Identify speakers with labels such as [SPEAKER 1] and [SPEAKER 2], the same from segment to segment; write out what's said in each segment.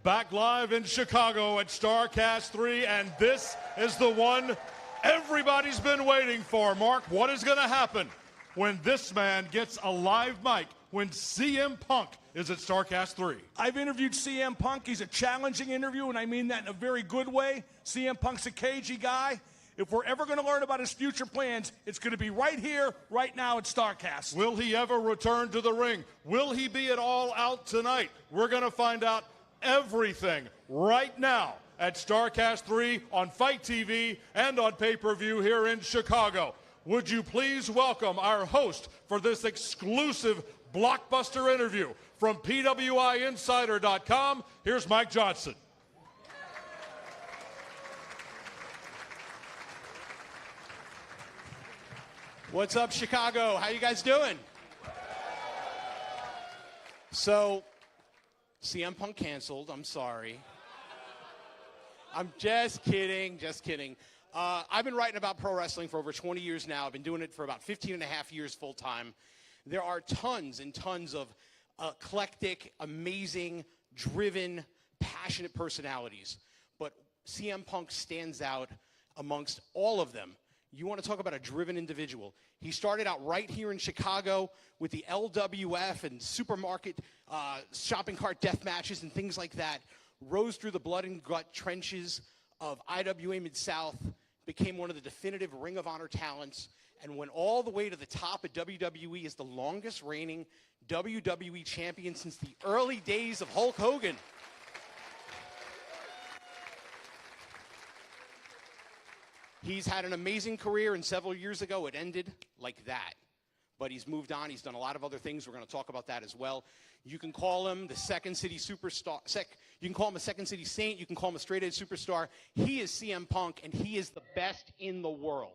[SPEAKER 1] Back live in Chicago at Starrcast III, and this is the one everybody's been waiting for. Mark, what is going to happen when this man gets a live mic when CM Punk is at Starrcast III?
[SPEAKER 2] I've interviewed CM Punk. He's a challenging interview, and I mean that in a very good way. CM Punk's a cagey guy. If we're ever going to learn about his future plans, it's going to be right here, right now at Starrcast.
[SPEAKER 1] Will he ever return to the ring? Will he be at All Out tonight? We're going to find out everything right now at Starrcast III on Fight TV and on pay-per-view here in Chicago. Would you please welcome our host for this exclusive blockbuster interview from PWIinsider.com. Here's Mike Johnson.
[SPEAKER 3] What's up, Chicago? How you guys doing? So, CM Punk canceled. I'm sorry. I'm just kidding. I've been writing about pro wrestling for over 20 years now. I've been doing it for about 15 and a half years full time. There are tons and tons of eclectic, amazing, driven, passionate personalities. But CM Punk stands out amongst all of them. You want to talk about a driven individual. He started out right here in Chicago with the LWF and supermarket shopping cart death matches and things like that. Rose through the blood and gut trenches of IWA Mid-South, became one of the definitive Ring of Honor talents, and went all the way to the top at WWE as the longest reigning WWE champion since the early days of Hulk Hogan. He's had an amazing career, and several years ago it ended like that. But he's moved on. He's done a lot of other things. We're going to talk about that as well. You can call him the Second City Superstar. You can call him a Second City Saint. You can call him a straight-edge superstar. He is CM Punk, and he is the best in the world.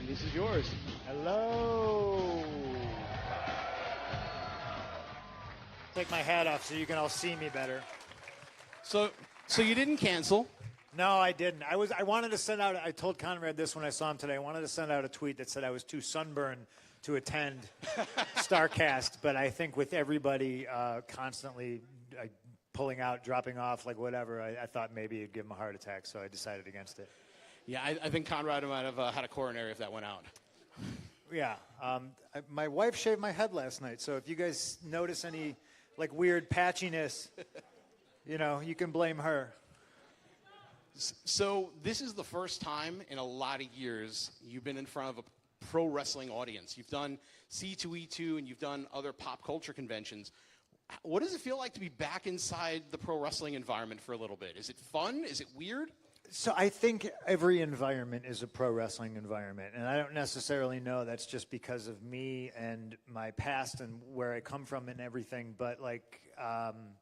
[SPEAKER 3] This is yours.
[SPEAKER 4] Hello. Take my hat off so you can all see me better.
[SPEAKER 3] So you didn't cancel.
[SPEAKER 4] No, I didn't. I wanted to send out, I told Conrad this when I saw him today, I wanted to send out a tweet that said I was too sunburned to attend Starrcast, but I think with everybody constantly pulling out, dropping off, like whatever, I thought maybe it'd give him a heart attack, so I decided against it.
[SPEAKER 3] Yeah, I think Conrad might have had a coronary if that went out.
[SPEAKER 4] Yeah. My wife shaved my head last night, so if you guys notice any like weird patchiness, you know, you can blame her.
[SPEAKER 3] So this is the first time in a lot of years you've been in front of a pro wrestling audience. You've done C2E2 and you've done other pop culture conventions. What does it feel like to be back inside the pro wrestling environment for a little bit? Is it fun? Is it weird?
[SPEAKER 4] So I think every environment is a pro wrestling environment, and I don't necessarily know that's just because of me and my past and where I come from and everything, but like I'm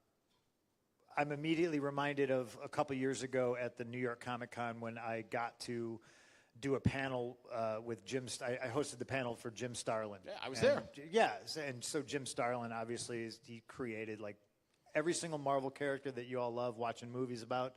[SPEAKER 4] immediately reminded of a couple years ago at the New York Comic Con when I got to do a panel with Jim. I hosted the panel for Jim Starlin.
[SPEAKER 3] Yeah, I was there.
[SPEAKER 4] Yeah, and so Jim Starlin obviously he created like every single Marvel character that you all love watching movies about.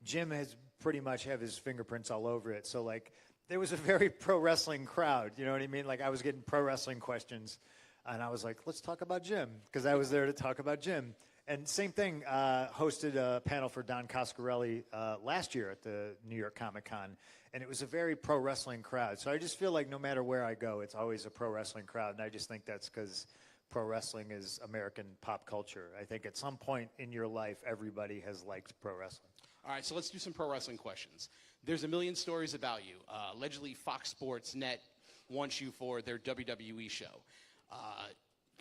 [SPEAKER 4] Jim has pretty much have his fingerprints all over it. So, like, there was a very pro wrestling crowd. You know what I mean? Like, I was getting pro wrestling questions, and I was like, let's talk about Jim, because I was there to talk about Jim. And same thing, hosted a panel for Don Coscarelli last year at the New York Comic Con, and it was a very pro wrestling crowd. So I just feel like no matter where I go, it's always a pro wrestling crowd, and I just think that's because pro wrestling is American pop culture. I think at some point in your life, everybody has liked pro wrestling.
[SPEAKER 3] All right, so let's do some pro wrestling questions. There's a million stories about you. Allegedly, Fox Sports Net wants you for their WWE show.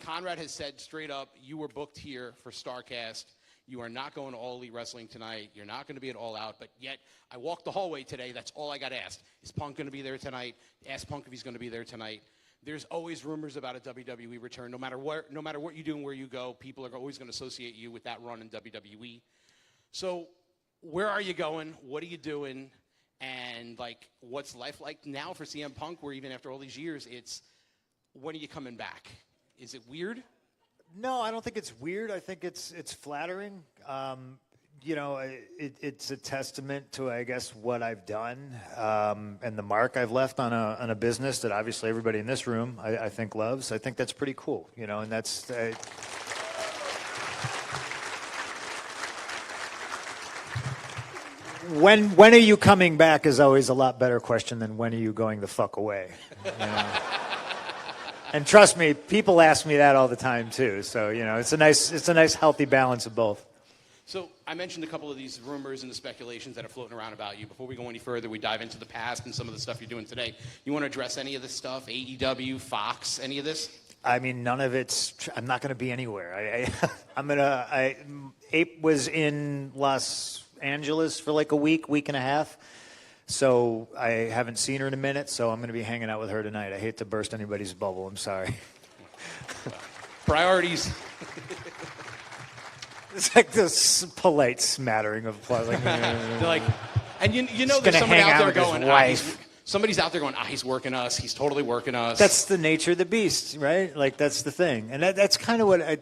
[SPEAKER 3] Conrad has said straight up, you were booked here for Starrcast. You are not going to All Elite Wrestling tonight. You're not going to be at All Out, but yet I walked the hallway today. That's all I got asked. Is Punk going to be there tonight? Ask Punk if he's going to be there tonight. There's always rumors about a WWE return. No matter what you do and where you go, people are always going to associate you with that run in WWE. So where are you going? What are you doing? And, like, what's life like now for CM Punk, where even after all these years, it's when are you coming back? Is it weird?
[SPEAKER 4] No, I don't think it's weird. I think it's flattering. You know, it's a testament to, I guess, what I've done and the mark I've left on a business that obviously everybody in this room, I think, loves. I think that's pretty cool, you know, and that's... When are you coming back is always a lot better question than when are you going the fuck away. You know? And trust me, people ask me that all the time too. So, you know, it's a nice healthy balance of both.
[SPEAKER 3] So I mentioned a couple of these rumors and the speculations that are floating around about you. Before we go any further, we dive into the past and some of the stuff you're doing today. You want to address any of this stuff? AEW, Fox, any of this?
[SPEAKER 4] I mean, none of it's. I'm not going to be anywhere. Ape was in Los Angeles for like a week and a half. So I haven't seen her in a minute. So I'm going to be hanging out with her tonight. I hate to burst anybody's bubble. I'm sorry.
[SPEAKER 3] Priorities.
[SPEAKER 4] It's like this polite smattering of like,
[SPEAKER 3] they're like, and you know, there's somebody out there going, somebody's out there going, he's working us. He's totally working us.
[SPEAKER 4] That's the nature of the beast, right? Like, that's the thing. And that's kind of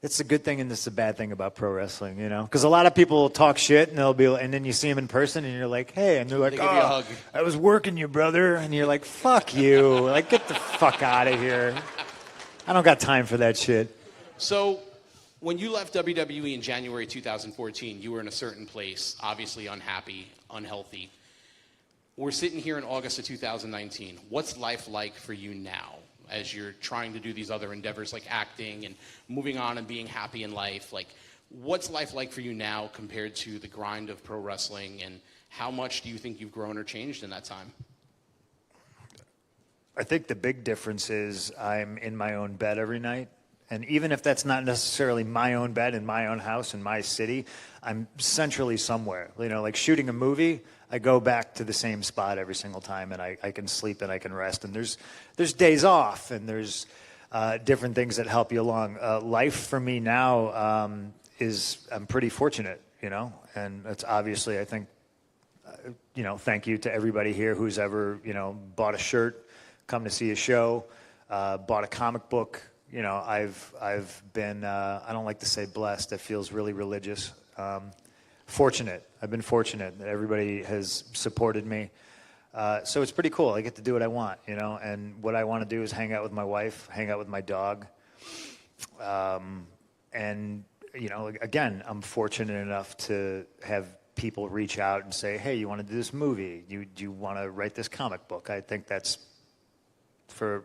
[SPEAKER 4] that's a good thing and it's a bad thing about pro wrestling, you know? Because a lot of people talk shit and and then you see them in person and you're like, hey, and they're like,
[SPEAKER 3] they give you a hug.
[SPEAKER 4] I was working you, brother. And you're like, fuck you. Like, get the fuck out of here. I don't got time for that shit.
[SPEAKER 3] So, when you left WWE in January 2014, you were in a certain place, obviously unhappy, unhealthy. We're sitting here in August of 2019. What's life like for you now as you're trying to do these other endeavors like acting and moving on and being happy in life? Like, what's life like for you now compared to the grind of pro wrestling, and how much do you think you've grown or changed in that time?
[SPEAKER 4] I think the big difference is I'm in my own bed every night. And even if that's not necessarily my own bed in my own house in my city, I'm centrally somewhere. You know, like shooting a movie, I go back to the same spot every single time, and I can sleep and I can rest. And there's days off, and there's different things that help you along. Life for me now is I'm pretty fortunate, you know, and it's obviously, I think, you know, thank you to everybody here who's ever, you know, bought a shirt, come to see a show, bought a comic book. You know, I've been, I don't like to say blessed. That feels really religious. Fortunate. I've been fortunate that everybody has supported me. So it's pretty cool. I get to do what I want, you know, and what I want to do is hang out with my wife, hang out with my dog. And, you know, again, I'm fortunate enough to have people reach out and say, hey, you want to do this movie? Do you want to write this comic book? I think that's, for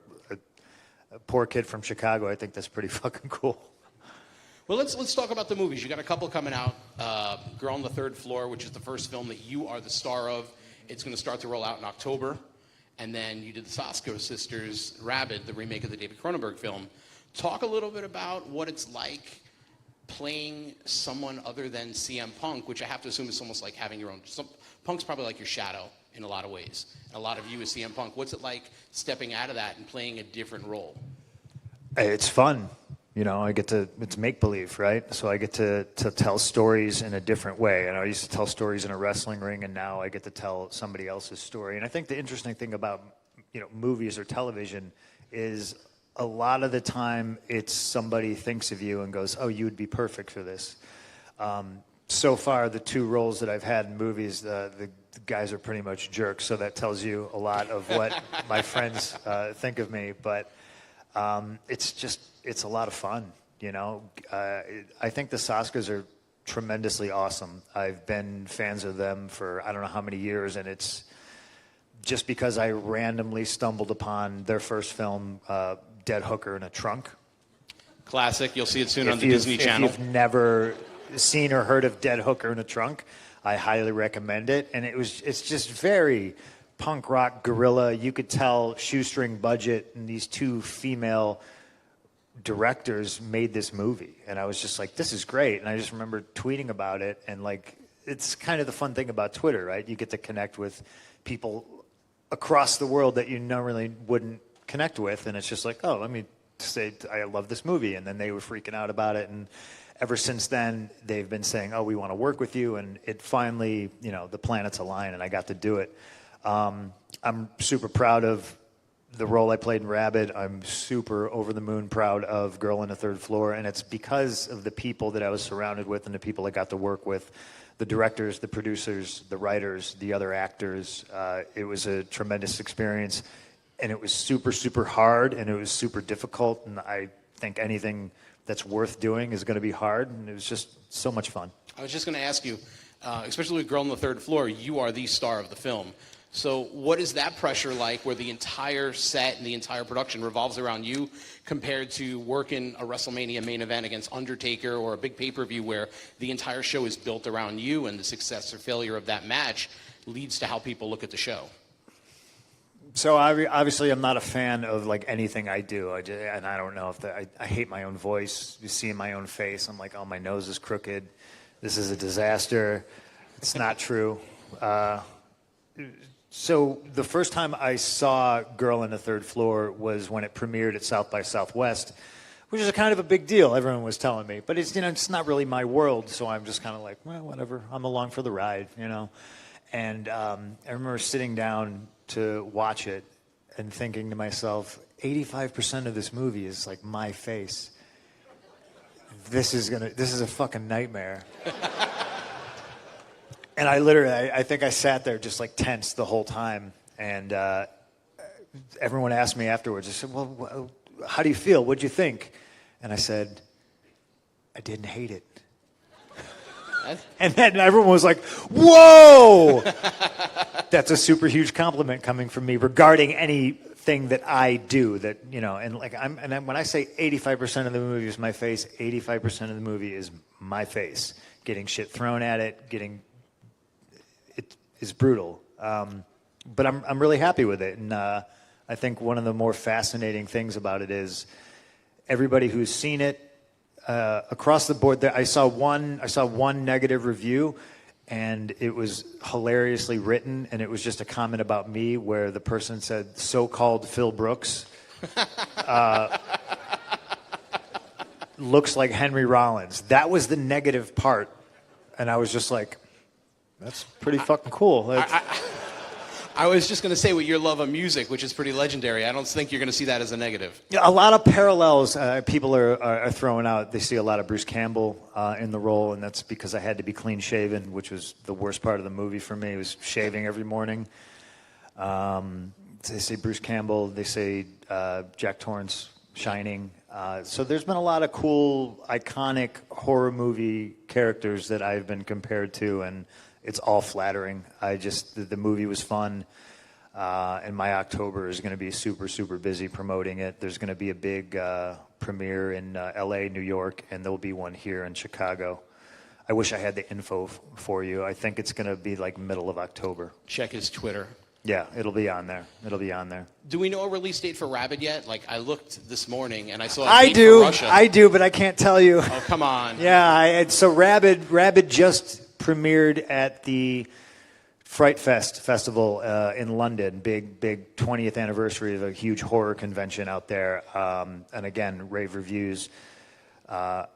[SPEAKER 4] a poor kid from Chicago, I think that's pretty fucking cool.
[SPEAKER 3] Well, let's talk about the movies. You got a couple coming out. Girl on the Third Floor, which is the first film that you are the star of. It's going to start to roll out in October. And then you did the Sasko Sisters, Rabid, the remake of the David Cronenberg film. Talk a little bit about what it's like playing someone other than CM Punk, which I have to assume is almost like having your own. Punk's probably like your shadow in a lot of ways. And a lot of you is CM Punk. What's it like stepping out of that and playing a different role?
[SPEAKER 4] It's fun. You know, it's make-believe, right? So I get to tell stories in a different way. And I used to tell stories in a wrestling ring, and now I get to tell somebody else's story. And I think the interesting thing about, you know, movies or television is a lot of the time it's somebody thinks of you and goes, oh, you would be perfect for this. So far, the two roles that I've had in movies, the guys are pretty much jerks, so that tells you a lot of what my friends think of me. But it's a lot of fun, you know. I think the Saskas are tremendously awesome. I've been fans of them for I don't know how many years, and it's just because I randomly stumbled upon their first film, Dead Hooker in a Trunk.
[SPEAKER 3] Classic. You'll see it soon on the Disney Channel.
[SPEAKER 4] If you've never seen or heard of Dead Hooker in a Trunk, I highly recommend it. And it's just very punk rock guerrilla. You could tell shoestring budget, and these two female directors made this movie. And I was just like, this is great. And I just remember tweeting about it. And like, it's kind of the fun thing about Twitter, right? You get to connect with people across the world that you normally wouldn't connect with, and it's just like, oh, let me say I love this movie, and then they were freaking out about it, and ever since then they've been saying, oh, we want to work with you, and it finally, the planets align, and I got to do it. I'm super proud of the role I played in Rabid. I'm super over the moon proud of Girl on the Third Floor, and it's because of the people that I was surrounded with and the people I got to work with, the directors, the producers, the writers, the other actors. It was a tremendous experience, and it was super, super hard, and it was super difficult, and I think anything that's worth doing is going to be hard, and it was just so much fun.
[SPEAKER 3] I was just going to ask you, especially with Girl on the Third Floor, you are the star of the film. So what is that pressure like, where the entire set and the entire production revolves around you, compared to working a WrestleMania main event against Undertaker or a big pay-per-view where the entire show is built around you, and the success or failure of that match leads to how people look at the show?
[SPEAKER 4] So obviously I'm not a fan of like anything I do. And I don't know if I hate my own voice. You see in my own face, I'm like, oh, my nose is crooked. This is a disaster. It's not true. So the first time I saw Girl on the Third Floor was when it premiered at South by Southwest, which is a kind of a big deal. Everyone was telling me, but it's it's not really my world. So I'm just kind of like, well, whatever. I'm along for the ride, And I remember sitting down to watch it and thinking to myself, 85% of this movie is like my face. This is a fucking nightmare. And I think I sat there just like tense the whole time. And everyone asked me afterwards, I said, well, how do you feel? What'd you think? And I said, I didn't hate it. And then everyone was like, whoa! That's a super huge compliment coming from me regarding anything that I do. That and when I say 85% of the movie is my face, 85% of the movie is my face. Getting shit thrown at it, it is brutal. But I'm really happy with it, and I think one of the more fascinating things about it is everybody who's seen it. Across the board, I saw one negative review, and it was hilariously written, and it was just a comment about me where the person said, so-called Phil Brooks looks like Henry Rollins. That was the negative part, and I was just like, that's pretty fucking cool.
[SPEAKER 3] I was just going to say, with your love of music, which is pretty legendary, I don't think you're going to see that as a negative.
[SPEAKER 4] Yeah, a lot of parallels people are throwing out. They see a lot of Bruce Campbell in the role, and that's because I had to be clean-shaven, which was the worst part of the movie for me. It was shaving every morning. They say Bruce Campbell. They say Jack Torrance, Shining. So there's been a lot of cool, iconic horror movie characters that I've been compared to, and it's all flattering. The movie was fun, and my October is going to be super, super busy promoting it. There's going to be a big premiere in L.A., New York, and there'll be one here in Chicago. I wish I had the info for you. I think it's going to be like middle of October.
[SPEAKER 3] Check his Twitter.
[SPEAKER 4] Yeah, it'll be on there.
[SPEAKER 3] Do we know a release date for Rabid yet? Like, I looked this morning and I saw a
[SPEAKER 4] I
[SPEAKER 3] date
[SPEAKER 4] do,
[SPEAKER 3] for Russia.
[SPEAKER 4] I do, but I can't tell you.
[SPEAKER 3] Oh, come on.
[SPEAKER 4] Yeah, so Rabid just premiered at the Fright Fest festival in London. Big 20th anniversary of a huge horror convention out there. And again, rave reviews. I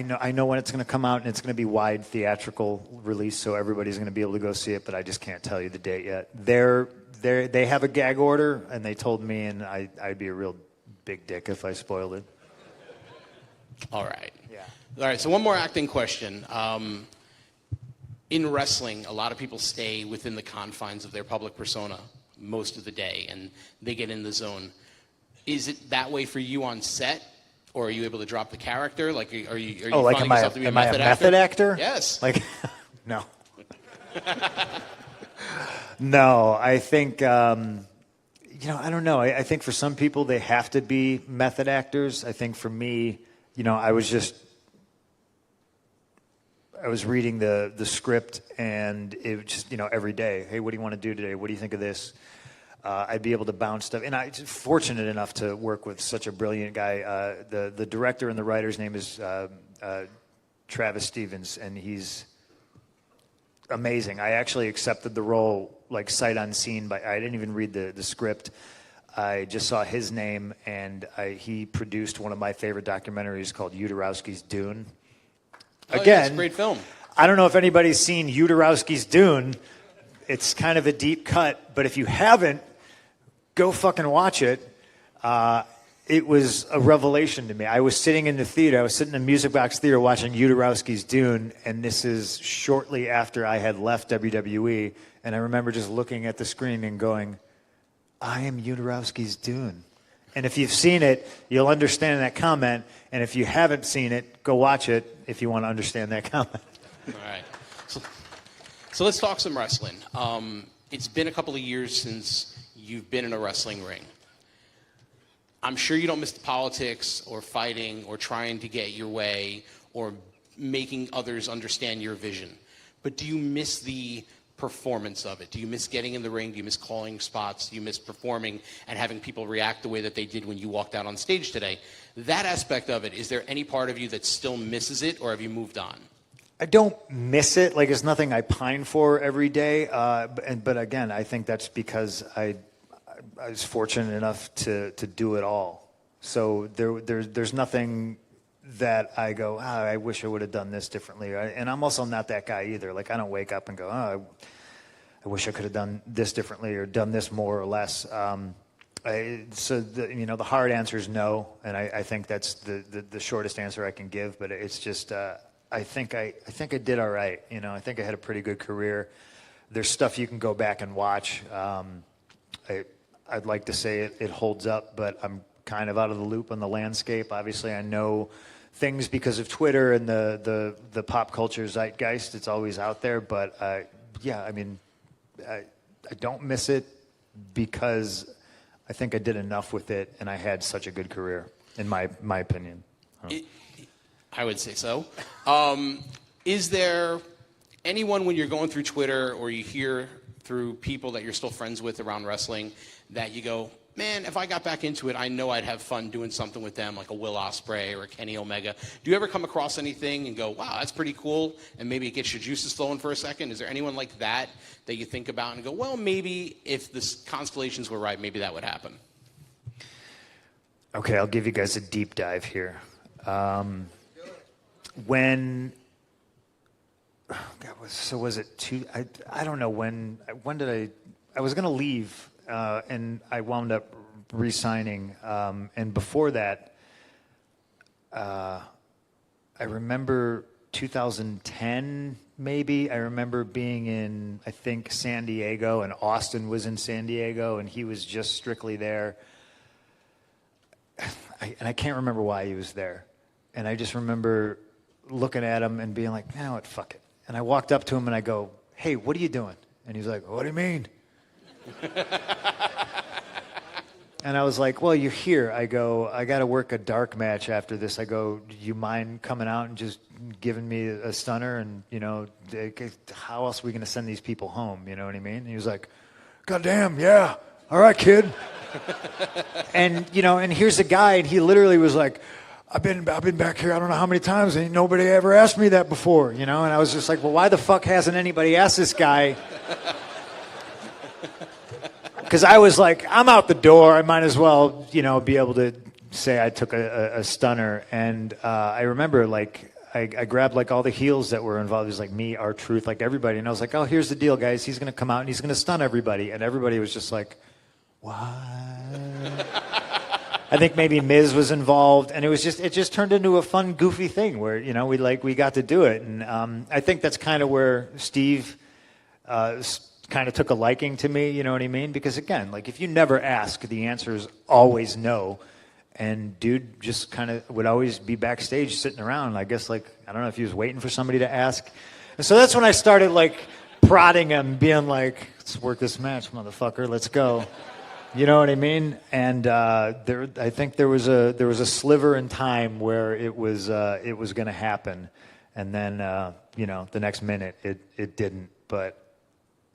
[SPEAKER 4] know when it's going to come out, and it's going to be wide theatrical release, so everybody's going to be able to go see it. But I just can't tell you the date yet. They have a gag order, and they told me, and I'd be a real big dick if I spoiled it.
[SPEAKER 3] All right.
[SPEAKER 4] Yeah.
[SPEAKER 3] All right, so one more acting question. In wrestling, a lot of people stay within the confines of their public persona most of the day, and they get in the zone. Is it that way for you on set, or are you able to drop the character? Like, are you finding yourself to be a method actor? Yes.
[SPEAKER 4] Like, no. No, I think, I don't know. I think for some people, they have to be method actors. I think for me, I was reading the script, and it was just, every day, hey, what do you want to do today? What do you think of this? I'd be able to bounce stuff. And I'm fortunate enough to work with such a brilliant guy. The director and the writer's name is Travis Stevens, and he's amazing. I actually accepted the role like sight unseen. I didn't even read the script. I just saw his name, and he produced one of my favorite documentaries called Uderowski's Dune. Again,
[SPEAKER 3] it's a great film.
[SPEAKER 4] I don't know if anybody's seen Uderowski's Dune. It's kind of a deep cut, but if you haven't, go fucking watch it. It was a revelation to me. I was sitting in the theater. I was sitting in the Music Box Theater watching Uderowski's Dune, and this is shortly after I had left WWE. And I remember just looking at the screen and going, I am Uderowski's Dune. And if you've seen it, you'll understand that comment. And if you haven't seen it, go watch it if you want to understand that comment.
[SPEAKER 3] All right. So let's talk some wrestling. It's been a couple of years since you've been in a wrestling ring. I'm sure you don't miss the politics or fighting or trying to get your way or making others understand your vision. But do you miss the performance of it? Do you miss getting in the ring? Do you miss calling spots? Do you miss performing and having people react the way that they did when you walked out on stage today? That aspect of it, is there any part of you that still misses it, or have you moved on?
[SPEAKER 4] I don't miss it. Like, it's nothing I pine for every day. But again, I think that's because I was fortunate enough to do it all. So there's nothing that I go, I wish I would have done this differently. And I'm also not that guy either. Like, I don't wake up and go, I wish I could have done this differently or done this more or less. The hard answer is no, and I think that's the shortest answer I can give. But it's just I think I did all right. I think I had a pretty good career. There's stuff you can go back and watch. I'd like to say it holds up, but I'm kind of out of the loop on the landscape. Obviously, I know things because of Twitter and the pop culture zeitgeist. It's always out there, but I don't miss it because I think I did enough with it, and I had such a good career, in my opinion.
[SPEAKER 3] I would say so. Is there anyone, when you're going through Twitter or you hear through people that you're still friends with around wrestling, that you go, man, if I got back into it, I know I'd have fun doing something with them, like a Will Ospreay or a Kenny Omega? Do you ever come across anything and go, wow, that's pretty cool, and maybe it gets your juices flowing for a second? Is there anyone like that that you think about and go, well, maybe if the constellations were right, maybe that would happen?
[SPEAKER 4] Okay, I'll give you guys a deep dive here. When was it two? I don't know when did I was going to leave, and I wound up re-signing. And before that, I remember 2010, maybe. I remember being in, I think, San Diego, and Austin was in San Diego, and he was just strictly there. And I can't remember why he was there. And I just remember looking at him and being like, "Man, what, fuck it." And I walked up to him and I go, "Hey, what are you doing?" And he's like, "What do you mean?" And I was like, "Well, you're here." I go, "I got to work a dark match after this." I go, "Do you mind coming out and just giving me a stunner? And, how else are we going to send these people home? You know what I mean?" And he was like, "God damn, yeah. All right, kid." And, and here's a guy, and he literally was like, I've been back here I don't know how many times, and nobody ever asked me that before, And I was just like, well, why the fuck hasn't anybody asked this guy? Because I was like, I'm out the door. I might as well, be able to say I took a stunner. And I remember, like, I grabbed, like, all the heels that were involved. It was like me, R-Truth, like everybody. And I was like, oh, here's the deal, guys. He's going to come out, and he's going to stun everybody. And everybody was just like, what? I think maybe Miz was involved, and it just turned into a fun, goofy thing where, we got to do it. And I think that's kind of where Steve kind of took a liking to me, you know what I mean? Because again, like, if you never ask, the answer is always no. And dude just kind of would always be backstage sitting around. I guess, like, I don't know if he was waiting for somebody to ask. And so that's when I started, like, prodding him, being like, let's work this match, motherfucker, let's go. You know what I mean? And I think there was a sliver in time where it was going to happen, and then the next minute it didn't. But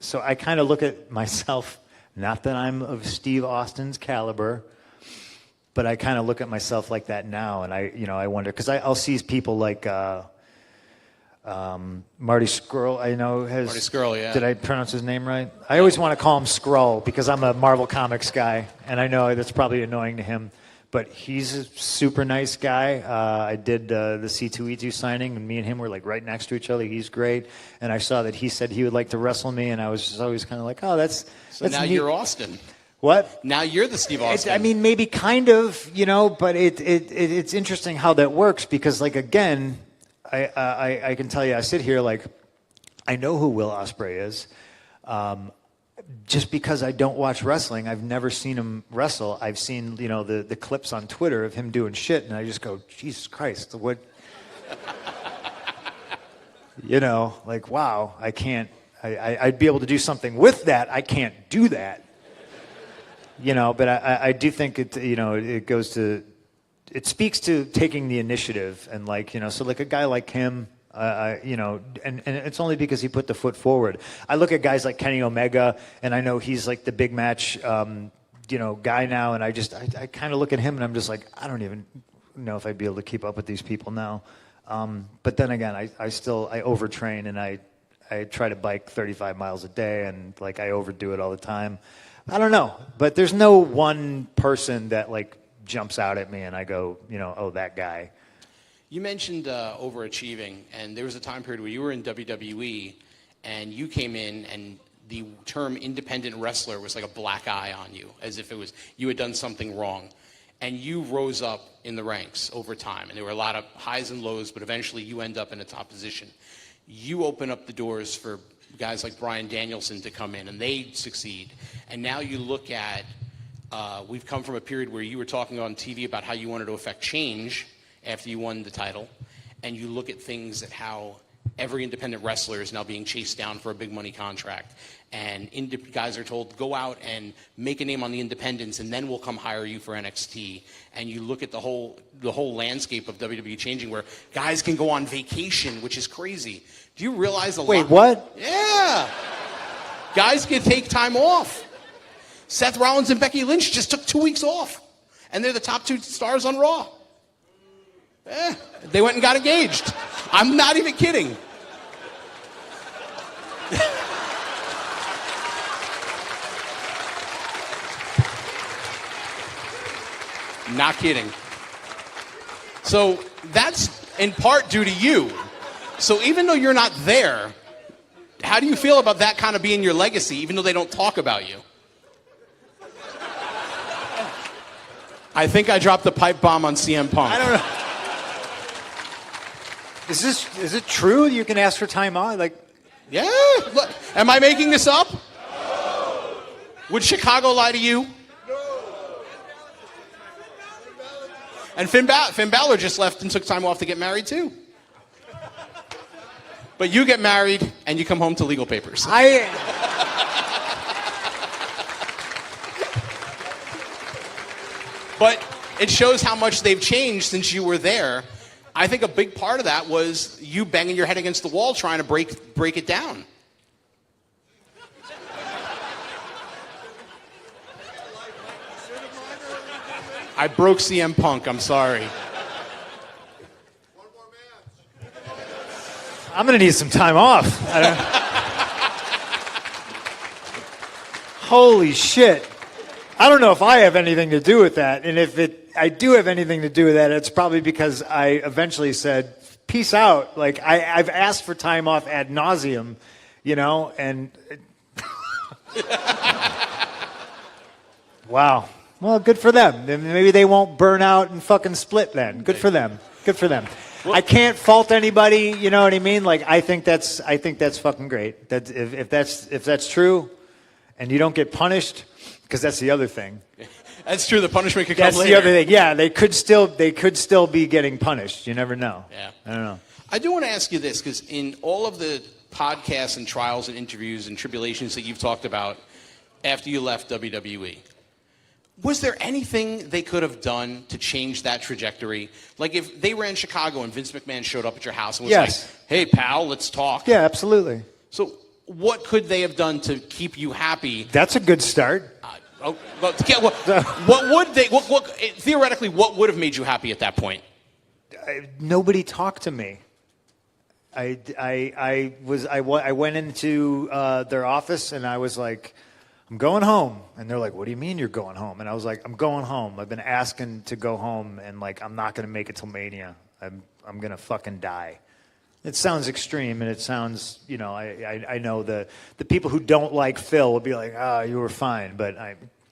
[SPEAKER 4] so I kind of look at myself, not that I'm of Steve Austin's caliber, but I kind of look at myself like that now, and I wonder, because I'll see people like Marty Scurll, I know has.
[SPEAKER 3] Marty Scurll, yeah.
[SPEAKER 4] Did I pronounce his name right? I always want to call him Skrull because I'm a Marvel Comics guy, and I know that's probably annoying to him. But he's a super nice guy. I did the C2E2 signing, and me and him were like right next to each other. He's great, and I saw that he said he would like to wrestle me, and I was just always kind of like, oh, that's.
[SPEAKER 3] So now
[SPEAKER 4] neat.
[SPEAKER 3] you're Austin.
[SPEAKER 4] What?
[SPEAKER 3] Now you're the Steve Austin.
[SPEAKER 4] I mean, maybe kind of, but it's interesting how that works because, like, again, I can tell you, I sit here like, I know who Will Ospreay is. Just because I don't watch wrestling, I've never seen him wrestle. I've seen, the clips on Twitter of him doing shit, and I just go, Jesus Christ, what? Like, wow, I can't. I'd be able to do something with that. I can't do that. But I do think it goes to, it speaks to taking the initiative and so like a guy like him, and it's only because he put the foot forward. I look at guys like Kenny Omega, and I know he's like the big match, guy now, and I kind of look at him and I'm just like, I don't even know if I'd be able to keep up with these people now. But then again, I overtrain and I try to bike 35 miles a day and I overdo it all the time. I don't know, but there's no one person that jumps out at me and I go, oh, that guy.
[SPEAKER 3] You mentioned overachieving, and there was a time period where you were in WWE, and you came in, and the term independent wrestler was like a black eye on you, as if it was you had done something wrong. And you rose up in the ranks over time, and there were a lot of highs and lows, but eventually you end up in a top position. You open up the doors for guys like Bryan Danielson to come in, and they succeed. And now you look at, we've come from a period where you were talking on TV about how you wanted to affect change after you won the title, and you look at things at how every independent wrestler is now being chased down for a big money contract, and guys are told, go out and make a name on the independents, and then we'll come hire you for NXT. And you look at the whole landscape of WWE changing, where guys can go on vacation, which is crazy. Do you realize a lot?
[SPEAKER 4] Wait, what?
[SPEAKER 3] Yeah. Guys can take time off. Seth Rollins and Becky Lynch just took 2 weeks off, and they're the top 2 stars on Raw. They went and got engaged. I'm not even kidding. Not kidding. So that's in part due to you. So even though you're not there, how do you feel about that kind of being your legacy, even though they don't talk about you? I think I dropped the pipe bomb on CM Punk.
[SPEAKER 4] I don't know. Is it true you can ask for time off?
[SPEAKER 3] Yeah. Look, am I making this up? No. Would Chicago lie to you? No. And Finn Balor just left and took time off to get married too. But you get married and you come home to legal papers. But it shows how much they've changed since you were there. I think a big part of that was you banging your head against the wall trying to break it down. I broke CM Punk. I'm sorry.
[SPEAKER 4] I'm going to need some time off. Holy shit. I don't know if I have anything to do with that. And if I do have anything to do with that, it's probably because I eventually said, peace out. I've asked for time off ad nauseum, and wow. Well, good for them. Maybe they won't burn out and fucking split then. Good for them. Good for them. Well, I can't fault anybody, you know what I mean? I think that's fucking great. That if that's true and you don't get punished, because that's the other thing.
[SPEAKER 3] That's true. The punishment could come later.
[SPEAKER 4] That's the other thing. Yeah, they could still be getting punished. You never know.
[SPEAKER 3] Yeah.
[SPEAKER 4] I don't know.
[SPEAKER 3] I do want to ask you this, because in all of the podcasts and trials and interviews and tribulations that you've talked about after you left WWE, was there anything they could have done to change that trajectory? Like if they ran Chicago and Vince McMahon showed up at your house and was like, hey, pal, let's talk.
[SPEAKER 4] Yeah, absolutely.
[SPEAKER 3] So what could they have done to keep you happy?
[SPEAKER 4] That's a good start.
[SPEAKER 3] Theoretically, what would have made you happy at that point?
[SPEAKER 4] Nobody talked to me. I went into their office and I was like, I'm going home. And they're like, what do you mean you're going home? And I was like, I'm going home. I've been asking to go home, and like, I'm not going to make it till Mania. I'm going to fucking die. It sounds extreme, and it sounds, you know, I know the people who don't like Phil will be like, you were fine. But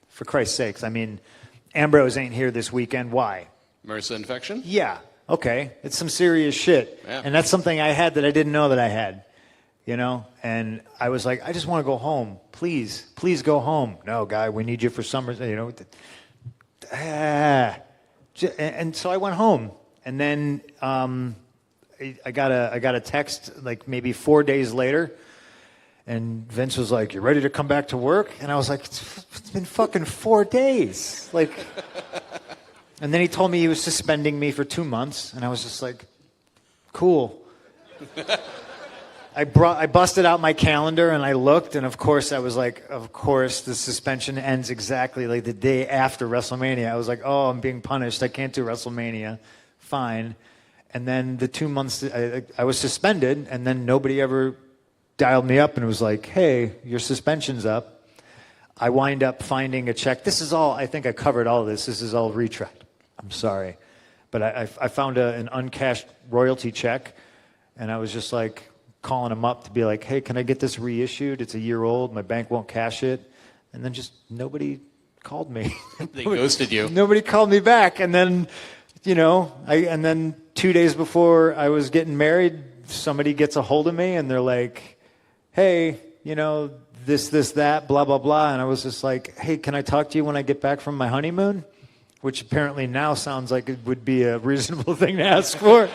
[SPEAKER 4] for Christ's sakes, I mean, Ambrose ain't here this weekend. Why?
[SPEAKER 3] MRSA infection?
[SPEAKER 4] Yeah. Okay. It's some serious shit.
[SPEAKER 3] Yeah.
[SPEAKER 4] And that's something I had that I didn't know that I had. You know, and I was like, I just want to go home. Please go home. No, guy, we need you for summer. You know, and so I went home, and then I got a text like maybe 4 days later, and Vince was like, "You ready to come back to work?" And I was like, "It's been fucking 4 days." Like, and then he told me he was suspending me for 2 months, and I was just like, "Cool." I busted out my calendar and I looked, and of course I was like, of course the suspension ends exactly like the day after WrestleMania. I was like, oh, I'm being punished. I can't do WrestleMania. Fine. And then the 2 months I was suspended, and then nobody ever dialed me up and was like, hey, your suspension's up. I wind up finding a check. This is all, I think I covered all of this. This is all retread. I'm sorry. But I found an uncashed royalty check, and I was just like, calling him up to be like, hey, can I get this reissued? It's a year old. My bank won't cash it. And then just nobody called me.
[SPEAKER 3] They ghosted you.
[SPEAKER 4] Nobody called me back. And then, you know, and then 2 days before I was getting married, somebody gets a hold of me and they're like, hey, you know, this, that, blah, blah, blah. And I was just like, hey, can I talk to you when I get back from my honeymoon? Which apparently now sounds like it would be a reasonable thing to ask for.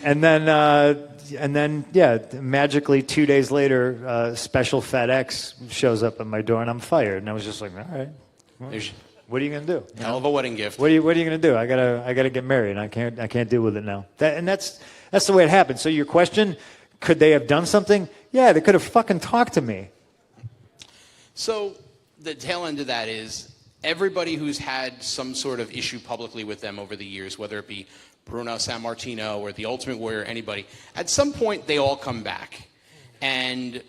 [SPEAKER 4] And then, yeah, magically 2 days later, special FedEx shows up at my door, and I'm fired. And I was just like, all right, well, what are you gonna do?
[SPEAKER 3] Hell of a wedding gift.
[SPEAKER 4] What are you gonna do? I gotta get married. I can't deal with it now. That's the way it happened. So your question, could they have done something? Yeah, they could have fucking talked to me.
[SPEAKER 3] So the tail end of that is everybody who's had some sort of issue publicly with them over the years, whether it be Bruno Sammartino or the Ultimate Warrior, anybody, at some point they all come back. And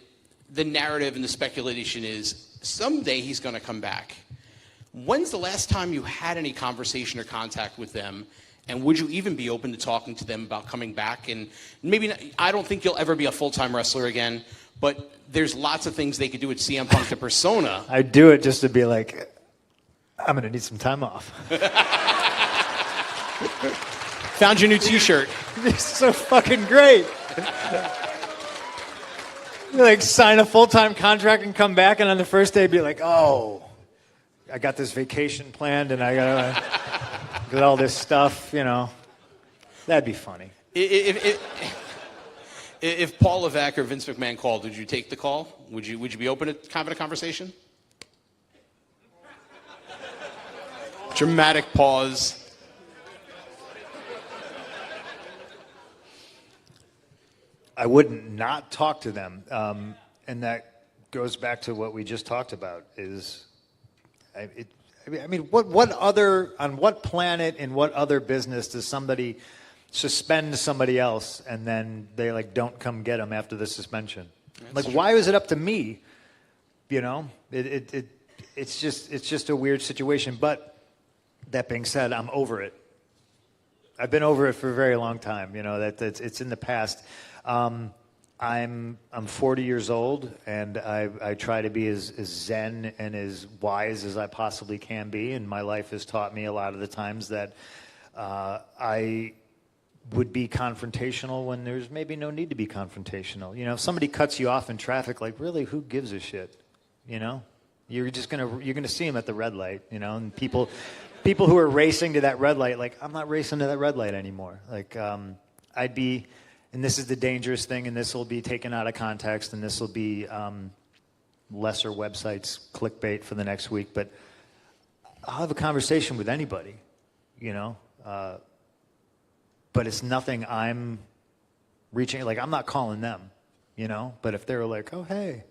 [SPEAKER 3] the narrative and the speculation is someday he's going to come back. When's the last time you had any conversation or contact with them? And would you even be open to talking to them about coming back? And maybe not, I don't think you'll ever be a full-time wrestler again, but there's lots of things they could do with CM Punk the persona.
[SPEAKER 4] I'd do it just to be like, I'm going to need some time off.
[SPEAKER 3] Found your new T-shirt.
[SPEAKER 4] It's so fucking great. You like sign a full-time contract and come back, and on the first day be like, oh, I got this vacation planned, and I got all this stuff, you know. That'd be funny.
[SPEAKER 3] If Paul Levesque or Vince McMahon called, would you take the call? Would you be open to having a conversation? Dramatic pause.
[SPEAKER 4] I wouldn't not talk to them, and that goes back to what we just talked about. I mean, what other, on what planet, in what other business does somebody suspend somebody else and then they like don't come get them after the suspension? That's like, why is it up to me? You know, it's just a weird situation. But that being said, I'm over it. I've been over it for a very long time. You know, it's in the past. I'm 40 years old, and I try to be as zen and as wise as I possibly can be. And my life has taught me a lot of the times that I would be confrontational when there's maybe no need to be confrontational. You know, if somebody cuts you off in traffic, like, really, who gives a shit? You know, you're gonna see them at the red light. You know, and people who are racing to that red light, like, I'm not racing to that red light anymore. Like, I'd be. And this is the dangerous thing, and this will be taken out of context, and this will be lesser websites, clickbait for the next week. But I'll have a conversation with anybody, you know. But it's nothing I'm reaching. Like, I'm not calling them, you know. But if they're like, oh, hey,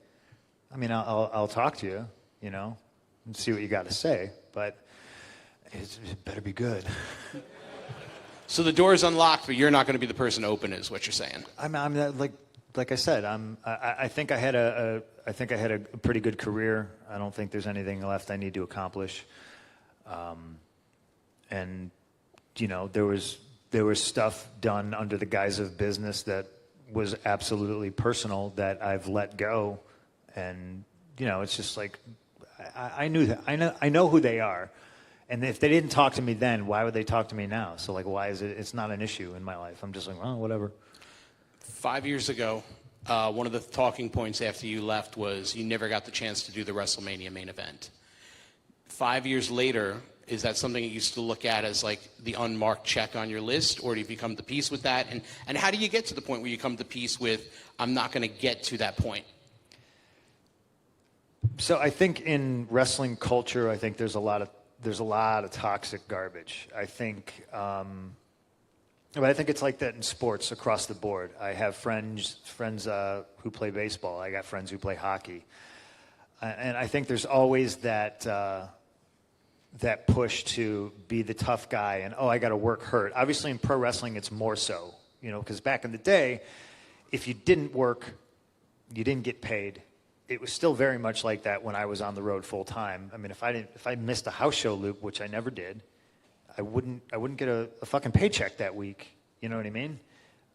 [SPEAKER 4] I mean, I'll talk to you, you know, and see what you got to say. But it better be good.
[SPEAKER 3] So the door's unlocked, but you're not going to be the person to open it, is what you're saying.
[SPEAKER 4] Like I said, I think I had a pretty good career. I don't think there's anything left I need to accomplish. And you know, there was stuff done under the guise of business that was absolutely personal that I've let go. And you know, it's just like I knew that I know who they are. And if they didn't talk to me then, why would they talk to me now? So like, why is it? It's not an issue in my life. I'm just like, well, whatever.
[SPEAKER 3] 5 years ago, one of the talking points after you left was you never got the chance to do the WrestleMania main event. 5 years later, is that something that you still look at as like the unmarked check on your list, or do you come to peace with that? And how do you get to the point where you come to peace with, I'm not going to get to that point?
[SPEAKER 4] So I think in wrestling culture, I think there's a lot of toxic garbage. I think, but I think it's like that in sports across the board. I have friends who play baseball. I got friends who play hockey, and I think there's always that push to be the tough guy and I got to work hurt. Obviously, in pro wrestling, it's more so, you know, because back in the day, if you didn't work, you didn't get paid. It was still very much like that when I was on the road full time. I mean, if I missed a house show loop, which I never did, I wouldn't get a fucking paycheck that week. You know what I mean?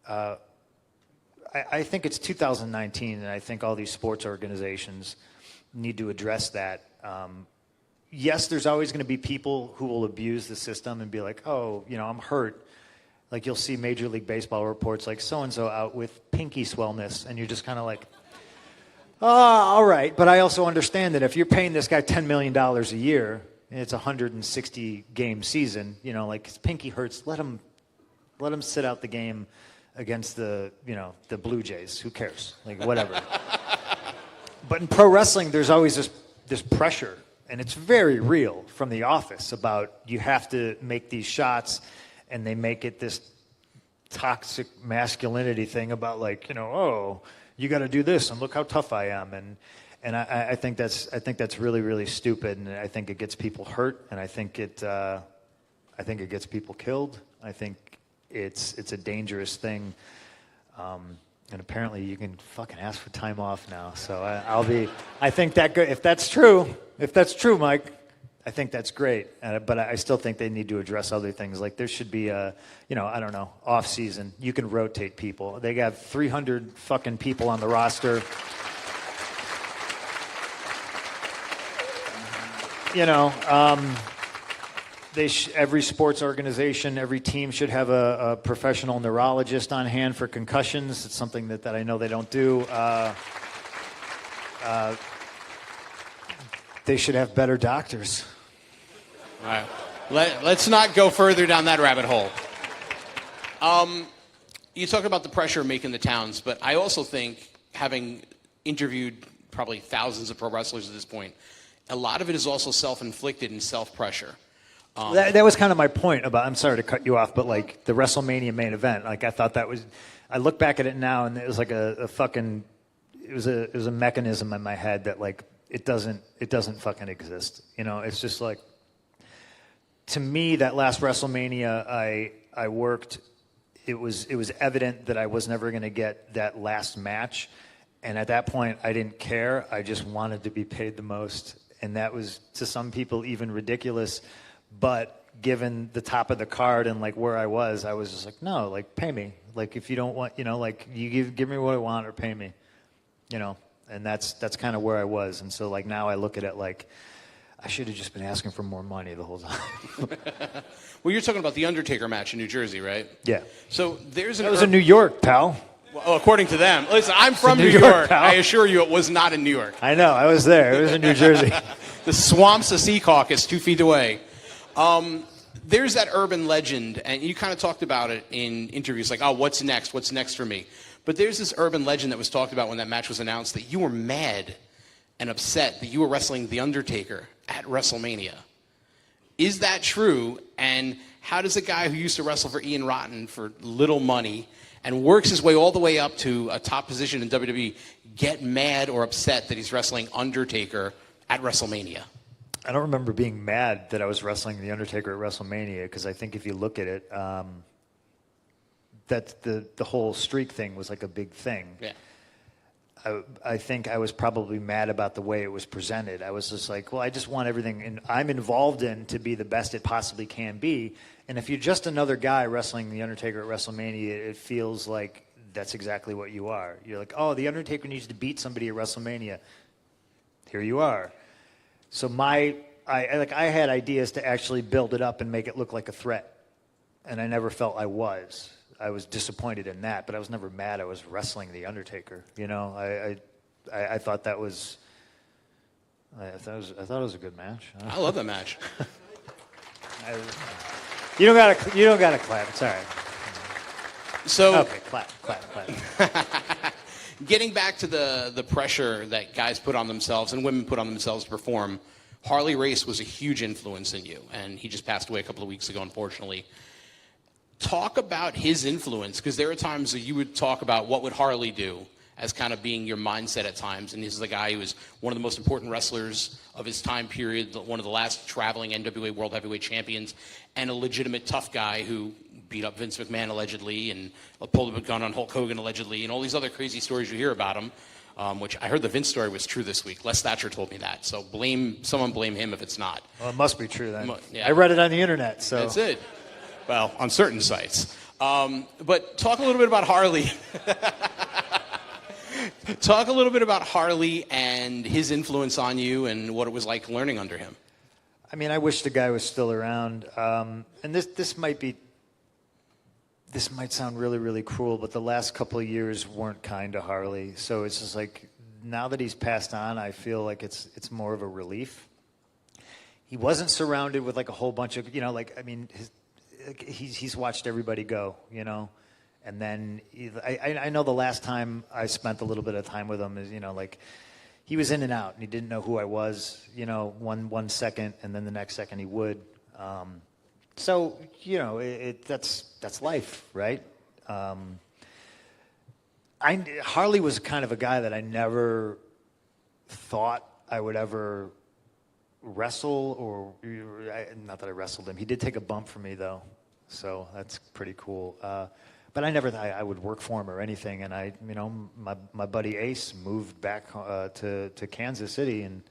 [SPEAKER 4] I think it's 2019, and I think all these sports organizations need to address that. Yes, there's always going to be people who will abuse the system and be like, oh, you know, I'm hurt. Like you'll see Major League Baseball reports like so-and-so out with pinky swellness, and you're just kind of like, all right. But I also understand that if you're paying this guy $10 million a year, and it's a 160-game season, you know, like his pinky hurts, let him sit out the game against the Blue Jays. Who cares? Like, whatever. But in pro wrestling, there's always this pressure, and it's very real from the office about you have to make these shots, and they make it this toxic masculinity thing about like, you know, oh, you got to do this, and look how tough I am, and I think that's really, really stupid, and I think it gets people hurt, and I think it gets people killed. I think it's a dangerous thing, and apparently you can fucking ask for time off now. So I think that good. If that's true, Mike, I think that's great. But I still think they need to address other things. Like there should be I don't know, off season. You can rotate people. They got 300 fucking people on the roster. You know, every sports organization, every team should have a professional neurologist on hand for concussions. It's something that I know they don't do. They should have better doctors.
[SPEAKER 3] All right. Let's not go further down that rabbit hole. You talk about the pressure of making the towns, but I also think, having interviewed probably thousands of pro wrestlers at this point, a lot of it is also self-inflicted and self-pressure.
[SPEAKER 4] That was kind of my point about, I'm sorry to cut you off, but like the WrestleMania main event, like I thought that was, I look back at it now and it was like a mechanism in my head that like, it doesn't fucking exist. You know, it's just like, to me, that last WrestleMania I worked, it was evident that I was never going to get that last match. And at that point, I didn't care. I just wanted to be paid the most. And that was, to some people, even ridiculous. But given the top of the card and like where I was just like, no, like pay me. Like if you don't want, you know, like you give me what I want or pay me, you know. And that's kind of where I was. And so like now I look at it like I should have just been asking for more money the whole time.
[SPEAKER 3] Well, you're talking about the Undertaker match in New Jersey, right?
[SPEAKER 4] Yeah.
[SPEAKER 3] So there's
[SPEAKER 4] that was in New York, pal.
[SPEAKER 3] Well, according to them. Listen, I'm from New York.
[SPEAKER 4] Pal.
[SPEAKER 3] I assure you it was not in New York.
[SPEAKER 4] I know. I was there. It was in New Jersey.
[SPEAKER 3] The swamps of Sea Caucus, 2 feet away. There's that urban legend, and you kind of talked about it in interviews, like, oh, what's next? What's next for me? But there's this urban legend that was talked about when that match was announced, that you were mad and upset that you were wrestling The Undertaker at WrestleMania. Is that true? And how does a guy who used to wrestle for Ian Rotten for little money and works his way all the way up to a top position in WWE get mad or upset that he's wrestling Undertaker at WrestleMania?
[SPEAKER 4] I don't remember being mad that I was wrestling The Undertaker at WrestleMania, because I think if you look at it, that the whole streak thing was like a big thing.
[SPEAKER 3] Yeah.
[SPEAKER 4] I think I was probably mad about the way it was presented. I was just like, well, I just want everything I'm involved in to be the best it possibly can be. And if you're just another guy wrestling The Undertaker at WrestleMania, it feels like that's exactly what you are. You're like, oh, The Undertaker needs to beat somebody at WrestleMania. Here you are. So I had ideas to actually build it up and make it look like a threat. And I never felt I was. I was disappointed in that, but I was never mad I was wrestling The Undertaker. You know, I thought that was, I thought it was a good match.
[SPEAKER 3] I love that match.
[SPEAKER 4] You don't gotta clap. It's all right.
[SPEAKER 3] So
[SPEAKER 4] okay, clap.
[SPEAKER 3] Getting back to the pressure that guys put on themselves and women put on themselves to perform, Harley Race was a huge influence in you, and he just passed away a couple of weeks ago, unfortunately. Talk about his influence, because there are times that you would talk about what would Harley do as kind of being your mindset at times, and he's the guy who was one of the most important wrestlers of his time period, one of the last traveling NWA World Heavyweight Champions, and a legitimate tough guy who beat up Vince McMahon allegedly and pulled a gun on Hulk Hogan allegedly, and all these other crazy stories you hear about him, which I heard the Vince story was true this week. Les Thatcher told me that, so someone blame him if it's not.
[SPEAKER 4] Well, it must be true then.
[SPEAKER 3] Yeah.
[SPEAKER 4] I read it on the internet, so.
[SPEAKER 3] That's it. Well, on certain sites. But talk a little bit about Harley. Talk a little bit about Harley and his influence on you and what it was like learning under him.
[SPEAKER 4] I mean, I wish the guy was still around. And this might sound really, really cruel, but the last couple of years weren't kind to Harley. So it's just like, now that he's passed on, I feel like it's more of a relief. He wasn't surrounded with like a whole bunch of, he's watched everybody go, and then I know the last time I spent a little bit of time with him is, he was in and out and he didn't know who I was, 1 second, and then the next second he would. So, that's life, right? Harley was kind of a guy that I never thought I would ever wrestle, or not that I wrestled him. He did take a bump for me though, so that's pretty cool. But I never thought I would work for him or anything. And my buddy Ace moved back to Kansas City, and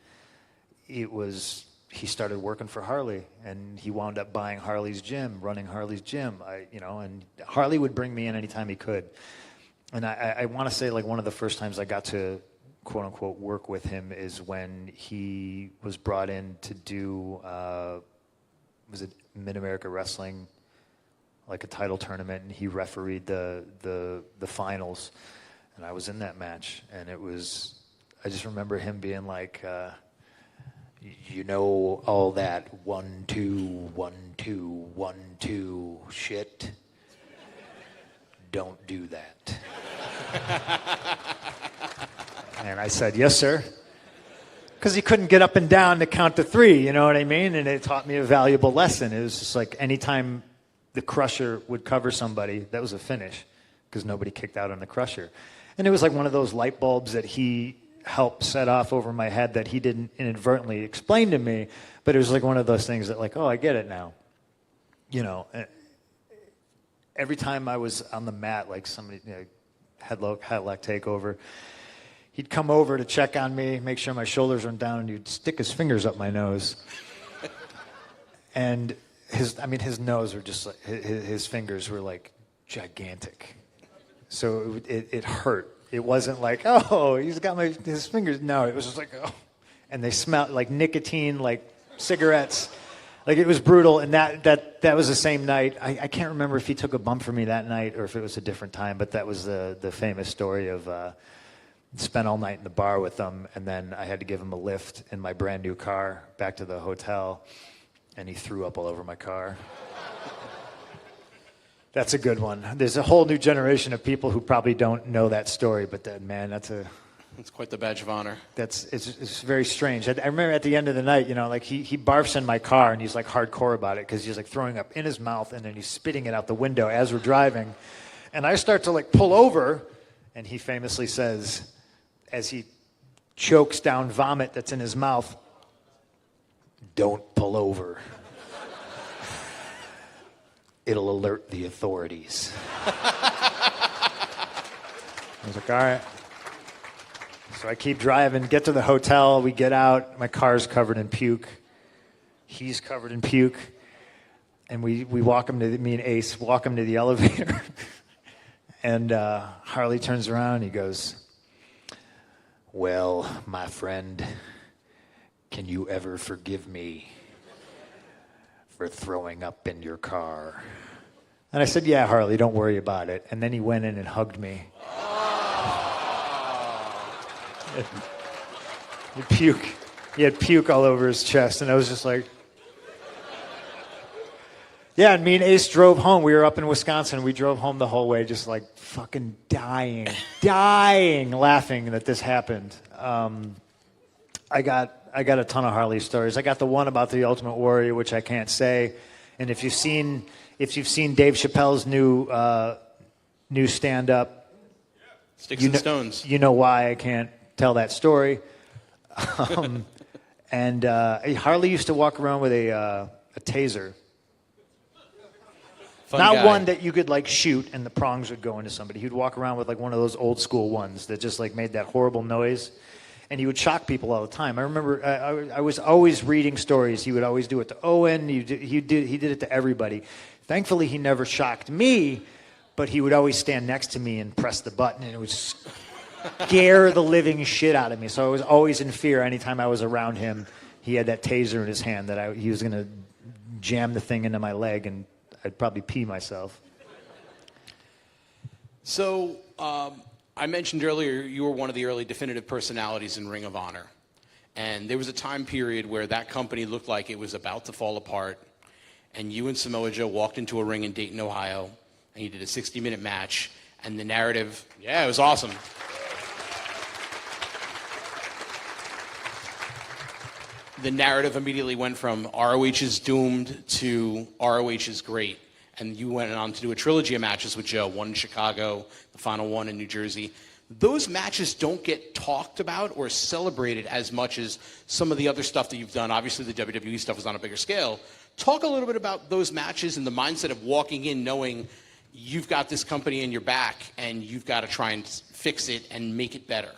[SPEAKER 4] he started working for Harley, and he wound up buying Harley's gym, running Harley's gym. And Harley would bring me in anytime he could. And I want to say, like, one of the first times I got to quote unquote work with him is when he was brought in to do was it Mid-America Wrestling, like a title tournament, and he refereed the finals, and I was in that match, and I just remember him being like, all that 1, 2, 1, 2, 1, 2 shit, don't do that. And I said, yes, sir. Because he couldn't get up and down to count to 3, you know what I mean? And it taught me a valuable lesson. It was just like anytime the Crusher would cover somebody, that was a finish, because nobody kicked out on the Crusher. And it was like one of those light bulbs that he helped set off over my head that he didn't inadvertently explain to me, but it was like one of those things that, like, oh, I get it now. Every time I was on the mat, like somebody, headlock takeover, he'd come over to check on me, make sure my shoulders weren't down, and he'd stick his fingers up my nose. And his nose were just like, his fingers were like gigantic. So it hurt. It wasn't like, oh, he's got his fingers. No, it was just like, oh. And they smelled like nicotine, like cigarettes. Like, it was brutal. And that was the same night. I can't remember if he took a bump for me that night or if it was a different time, but that was the famous story of spent all night in the bar with them, and then I had to give him a lift in my brand new car back to the hotel, and he threw up all over my car. That's a good one. There's a whole new generation of people who probably don't know that story, but
[SPEAKER 3] it's quite the badge of honor.
[SPEAKER 4] It's very strange. I remember at the end of the night, like he barfs in my car, and he's like hardcore about it because he's like throwing up in his mouth, and then he's spitting it out the window as we're driving, and I start to like pull over, and he famously says, as he chokes down vomit that's in his mouth, "Don't pull over. It'll alert the authorities." I was like, all right. So I keep driving, get to the hotel, we get out, my car's covered in puke. He's covered in puke. And we walk him to, me and Ace walk him to the elevator. And Harley turns around and he goes, well, my friend, can you ever forgive me for throwing up in your car? And I said, yeah, Harley, don't worry about it. And then he went in and hugged me. He had puke all over his chest, and I was just like, yeah, and me and Ace drove home. We were up in Wisconsin. We drove home the whole way just like fucking dying laughing that this happened. I got a ton of Harley stories. I got the one about the Ultimate Warrior, which I can't say. And if you've seen Dave Chappelle's new stand-up,
[SPEAKER 3] Sticks and Stones,
[SPEAKER 4] you know why I can't tell that story. And Harley used to walk around with a taser.
[SPEAKER 3] Fun
[SPEAKER 4] Not
[SPEAKER 3] guy.
[SPEAKER 4] one that you could like shoot and the prongs would go into somebody. He'd walk around with like one of those old school ones that just like made that horrible noise. And he would shock people all the time. I remember I was always reading stories. He would always do it to Owen. He did it to everybody. Thankfully, he never shocked me, but he would always stand next to me and press the button, and it would scare the living shit out of me. So I was always in fear anytime I was around him. He had that taser in his hand that he was going to jam the thing into my leg, and I'd probably pee myself.
[SPEAKER 3] So I mentioned earlier you were one of the early definitive personalities in Ring of Honor. And there was a time period where that company looked like it was about to fall apart. And you and Samoa Joe walked into a ring in Dayton, Ohio, and you did a 60-minute match. And the narrative, yeah, it was awesome. The narrative immediately went from ROH is doomed to ROH is great. And you went on to do a trilogy of matches with Joe, one in Chicago, the final one in New Jersey. Those matches don't get talked about or celebrated as much as some of the other stuff that you've done. Obviously, the WWE stuff was on a bigger scale. Talk a little bit about those matches and the mindset of walking in knowing you've got this company in your back and you've got to try and fix it and make it better.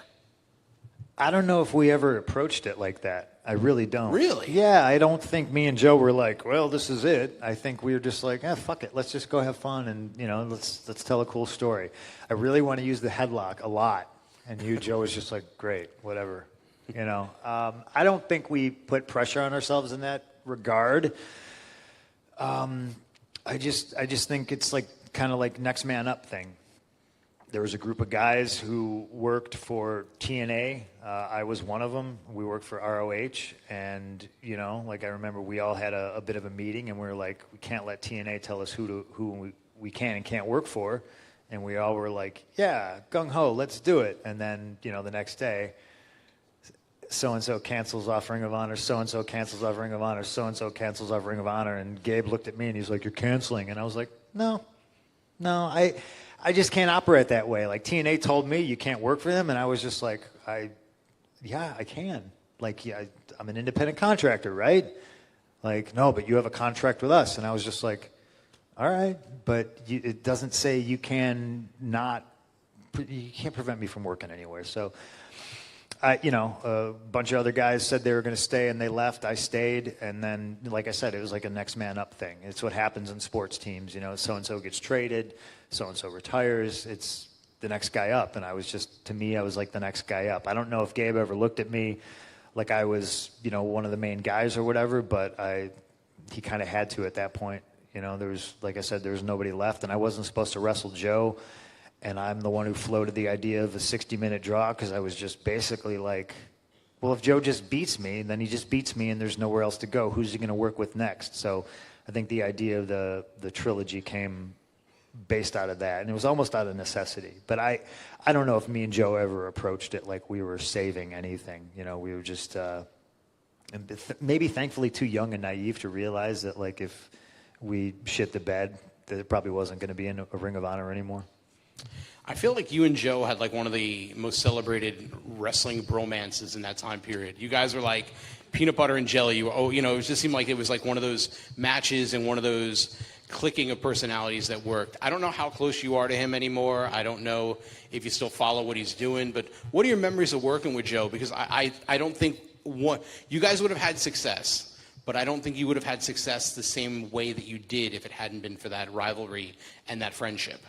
[SPEAKER 4] I don't know if we ever approached it like that. I really don't.
[SPEAKER 3] Really?
[SPEAKER 4] Yeah, I don't think me and Joe were like, well, this is it. I think we were just like, fuck it. Let's just go have fun and, let's tell a cool story. I really want to use the headlock a lot. And Joe, was just like, great, whatever. I don't think we put pressure on ourselves in that regard. I just think it's like kind of like next man up thing. There was a group of guys who worked for TNA. I was one of them. We worked for ROH, and I remember we all had a bit of a meeting, and we were like, we can't let TNA tell us who we can and can't work for, and we all were like, yeah, gung ho, let's do it. And then the next day, so and so cancels off Ring of Honor, so and so cancels off Ring of Honor, so and so cancels off Ring of Honor, and Gabe looked at me and he's like, you're canceling, and I was like, no, I just can't operate that way. Like, TNA told me you can't work for them, and I was just like, yeah, I can. Like, yeah, I'm an independent contractor, right? Like, no, but you have a contract with us. And I was just like, all right, but it doesn't say you can't prevent me from working anywhere. So, a bunch of other guys said they were going to stay, and they left. I stayed, and then, like I said, it was like a next man up thing. It's what happens in sports teams. So-and-so gets traded, so-and-so retires. It's the next guy up, and I was like the next guy up. I don't know if Gabe ever looked at me like I was, one of the main guys or whatever, but he kind of had to at that point. There was, like I said, there was nobody left, and I wasn't supposed to wrestle Joe. And I'm the one who floated the idea of a 60-minute draw because I was just basically like, well, if Joe just beats me, then he just beats me and there's nowhere else to go. Who's he going to work with next? So I think the idea of the trilogy came based out of that. And it was almost out of necessity. But I don't know if me and Joe ever approached it like we were saving anything. We were just maybe thankfully too young and naive to realize that, like, if we shit the bed, that it probably wasn't going to be in a Ring of Honor anymore.
[SPEAKER 3] I feel like you and Joe had like one of the most celebrated wrestling bromances in that time period. You guys were like peanut butter and jelly. It just seemed like it was like one of those matches and one of those clicking of personalities that worked. I don't know how close you are to him anymore. I don't know if you still follow what he's doing, but what are your memories of working with Joe? Because I don't think you guys would have had success, but I don't think you would have had success the same way that you did if it hadn't been for that rivalry and that friendship.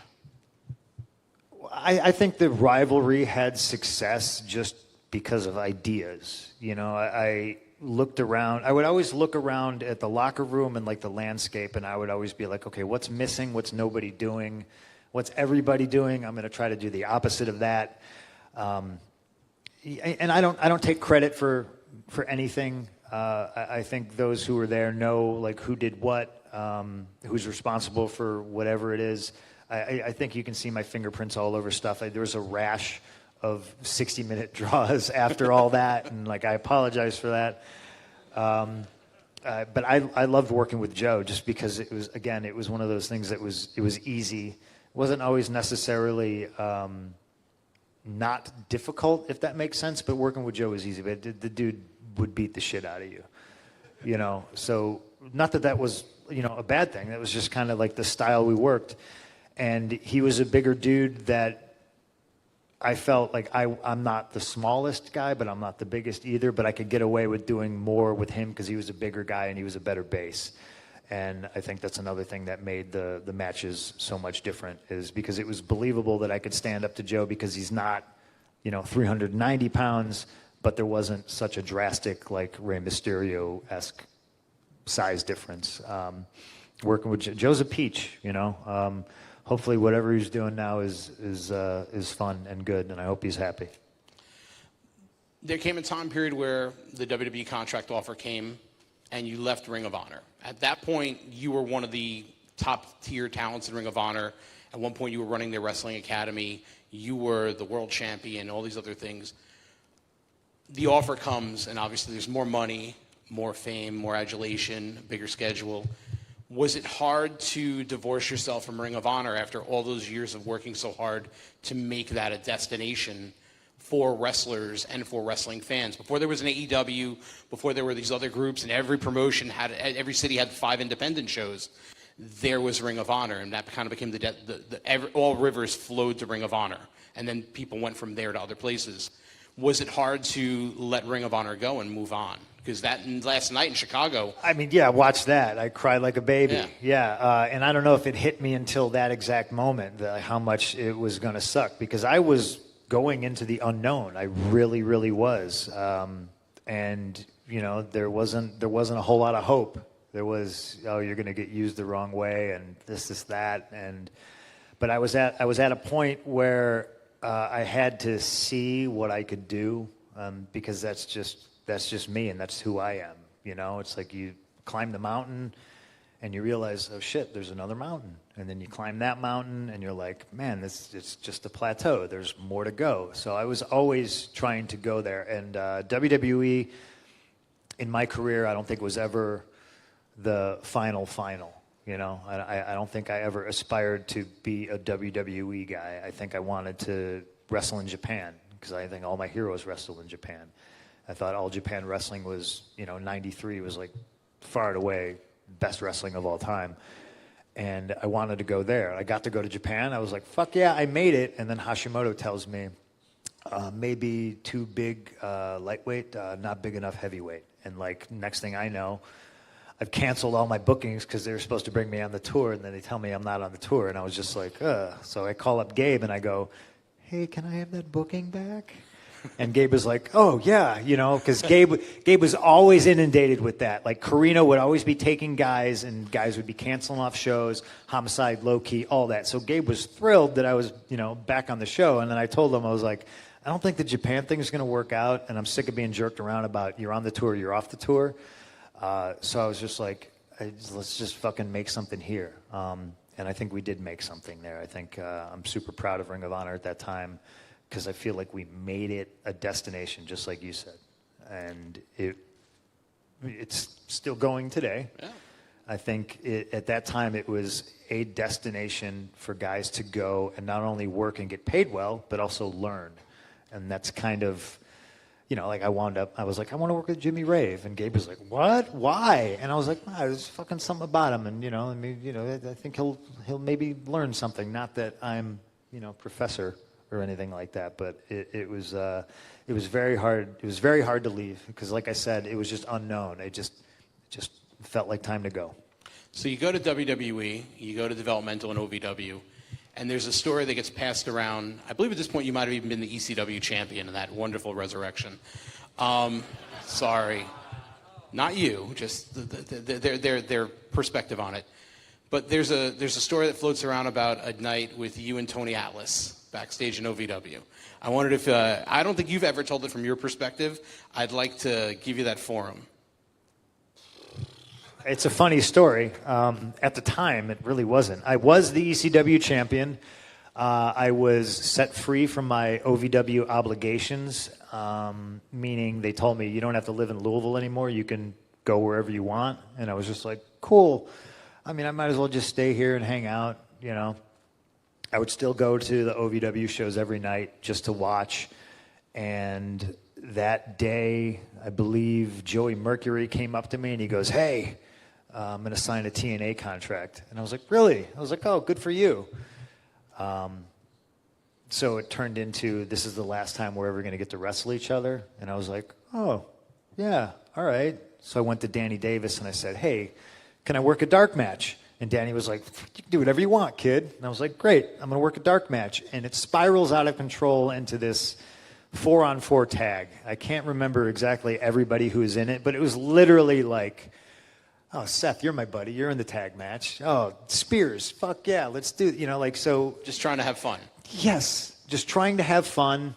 [SPEAKER 4] I think the rivalry had success just because of ideas. You know, I looked around. I would always look around at the locker room and like the landscape, and I would always be like, okay, what's missing? What's nobody doing? What's everybody doing? I'm going to try to do the opposite of that. And I don't take credit for anything. I think those who were there know like who did what, who's responsible for whatever it is. I think you can see my fingerprints all over stuff. There was a rash of 60-minute draws after all that, and like I apologize for that. But I loved working with Joe just because it was one of those things that it was easy. It wasn't always necessarily not difficult, if that makes sense. But working with Joe was easy. But the dude would beat the shit out of you, you know. So not that was a bad thing. That was just kind of like the style we worked. And he was a bigger dude that I felt like I'm not the smallest guy, but I'm not the biggest either. But I could get away with doing more with him because he was a bigger guy and he was a better base. And I think that's another thing that made the matches so much different, is because it was believable that I could stand up to Joe because he's not, 390 pounds, but there wasn't such a drastic like Rey Mysterio-esque size difference. Working with Joe's a peach, Hopefully, whatever he's doing now is fun and good, and I hope he's happy.
[SPEAKER 3] There came a time period where the WWE contract offer came, and you left Ring of Honor. At that point, you were one of the top-tier talents in Ring of Honor. At one point, you were running their wrestling academy. You were the world champion, all these other things. The offer comes, and obviously there's more money, more fame, more adulation, bigger schedule. Was it hard to divorce yourself from Ring of Honor after all those years of working so hard to make that a destination for wrestlers and for wrestling fans? Before there was an AEW, before there were these other groups, and every promotion every city had 5 independent shows, there was Ring of Honor, and that kind of became all rivers flowed to Ring of Honor, and then people went from there to other places. Was it hard to let Ring of Honor go and move on? Because that last night in Chicago.
[SPEAKER 4] I mean, yeah, watch that. I cried like a baby. Yeah. And I don't know if it hit me until that exact moment how much it was going to suck, because I was going into the unknown. I really, really was. And there wasn't a whole lot of hope. There was, you're going to get used the wrong way, and this, that, but I was at a point where I had to see what I could do, because that's just me, and that's who I am. It's like you climb the mountain and you realize, oh shit, there's another mountain. And then you climb that mountain and you're like, man, it's just a plateau. There's more to go. So I was always trying to go there. And WWE in my career, I don't think was ever the final. I don't think I ever aspired to be a WWE guy. I think I wanted to wrestle in Japan, because I think all my heroes wrestled in Japan. I thought All Japan Wrestling was, 93 was like far and away best wrestling of all time. And I wanted to go there. I got to go to Japan. I was like, fuck yeah, I made it. And then Hashimoto tells me, maybe too big lightweight, not big enough heavyweight. And like next thing I know, I've canceled all my bookings because they were supposed to bring me on the tour. And then they tell me I'm not on the tour. And I was just like, ugh. So I call up Gabe and I go, hey, can I have that booking back? And Gabe was like, oh, yeah, because Gabe was always inundated with that. Like, Carino would always be taking guys, and guys would be canceling off shows, Homicide, Low Key, all that. So Gabe was thrilled that I was, back on the show. And then I told him, I was like, I don't think the Japan thing is going to work out, and I'm sick of being jerked around about you're on the tour, you're off the tour. So I was just like, let's just fucking make something here. And I think we did make something there. I think I'm super proud of Ring of Honor at that time, because I feel like we made it a destination, just like you said. And it's still going today. Yeah. I think at that time it was a destination for guys to go and not only work and get paid well, but also learn. And that's kind of, like I was like, I want to work with Jimmy Rave. And Gabe was like, what? Why? And I was like, there's fucking something about him. And, I think he'll maybe learn something. Not that I'm, professor or anything like that, but it was very hard. It was very hard to leave because, like I said, it was just unknown. It just felt like time to go.
[SPEAKER 3] So you go to WWE, you go to developmental and OVW, and there's a story that gets passed around. I believe at this point you might have even been the ECW champion in that wonderful resurrection. Sorry, not you, just their perspective on it. But there's a story that floats around about a night with you and Tony Atlas backstage in OVW. I wondered if I don't think you've ever told it from your perspective. I'd like to give you that forum.
[SPEAKER 4] It's a funny story. At the time, it really wasn't. I was the ECW champion. I was set free from my OVW obligations, meaning they told me you don't have to live in Louisville anymore. You can go wherever you want. And I was just like, cool. I mean, I might as well just stay here and hang out, I would still go to the OVW shows every night just to watch. And that day, I believe Joey Mercury came up to me and he goes, hey, I'm going to sign a TNA contract. And I was like, really? I was like, oh, good for you. So it turned into, this is the last time we're ever going to get to wrestle each other. And I was like, oh, yeah, all right. So I went to Danny Davis and I said, hey, can I work a dark match? And Danny was like, you can do whatever you want, kid. And I was like, great, I'm going to work a dark match. And it spirals out of control into this 4-on-4 tag. I can't remember exactly everybody who was in it, but it was literally like, oh, Seth, you're my buddy. You're in the tag match. Oh, Spears, fuck yeah, let's do it. So.
[SPEAKER 3] Just trying to have fun.
[SPEAKER 4] Yes, just trying to have fun.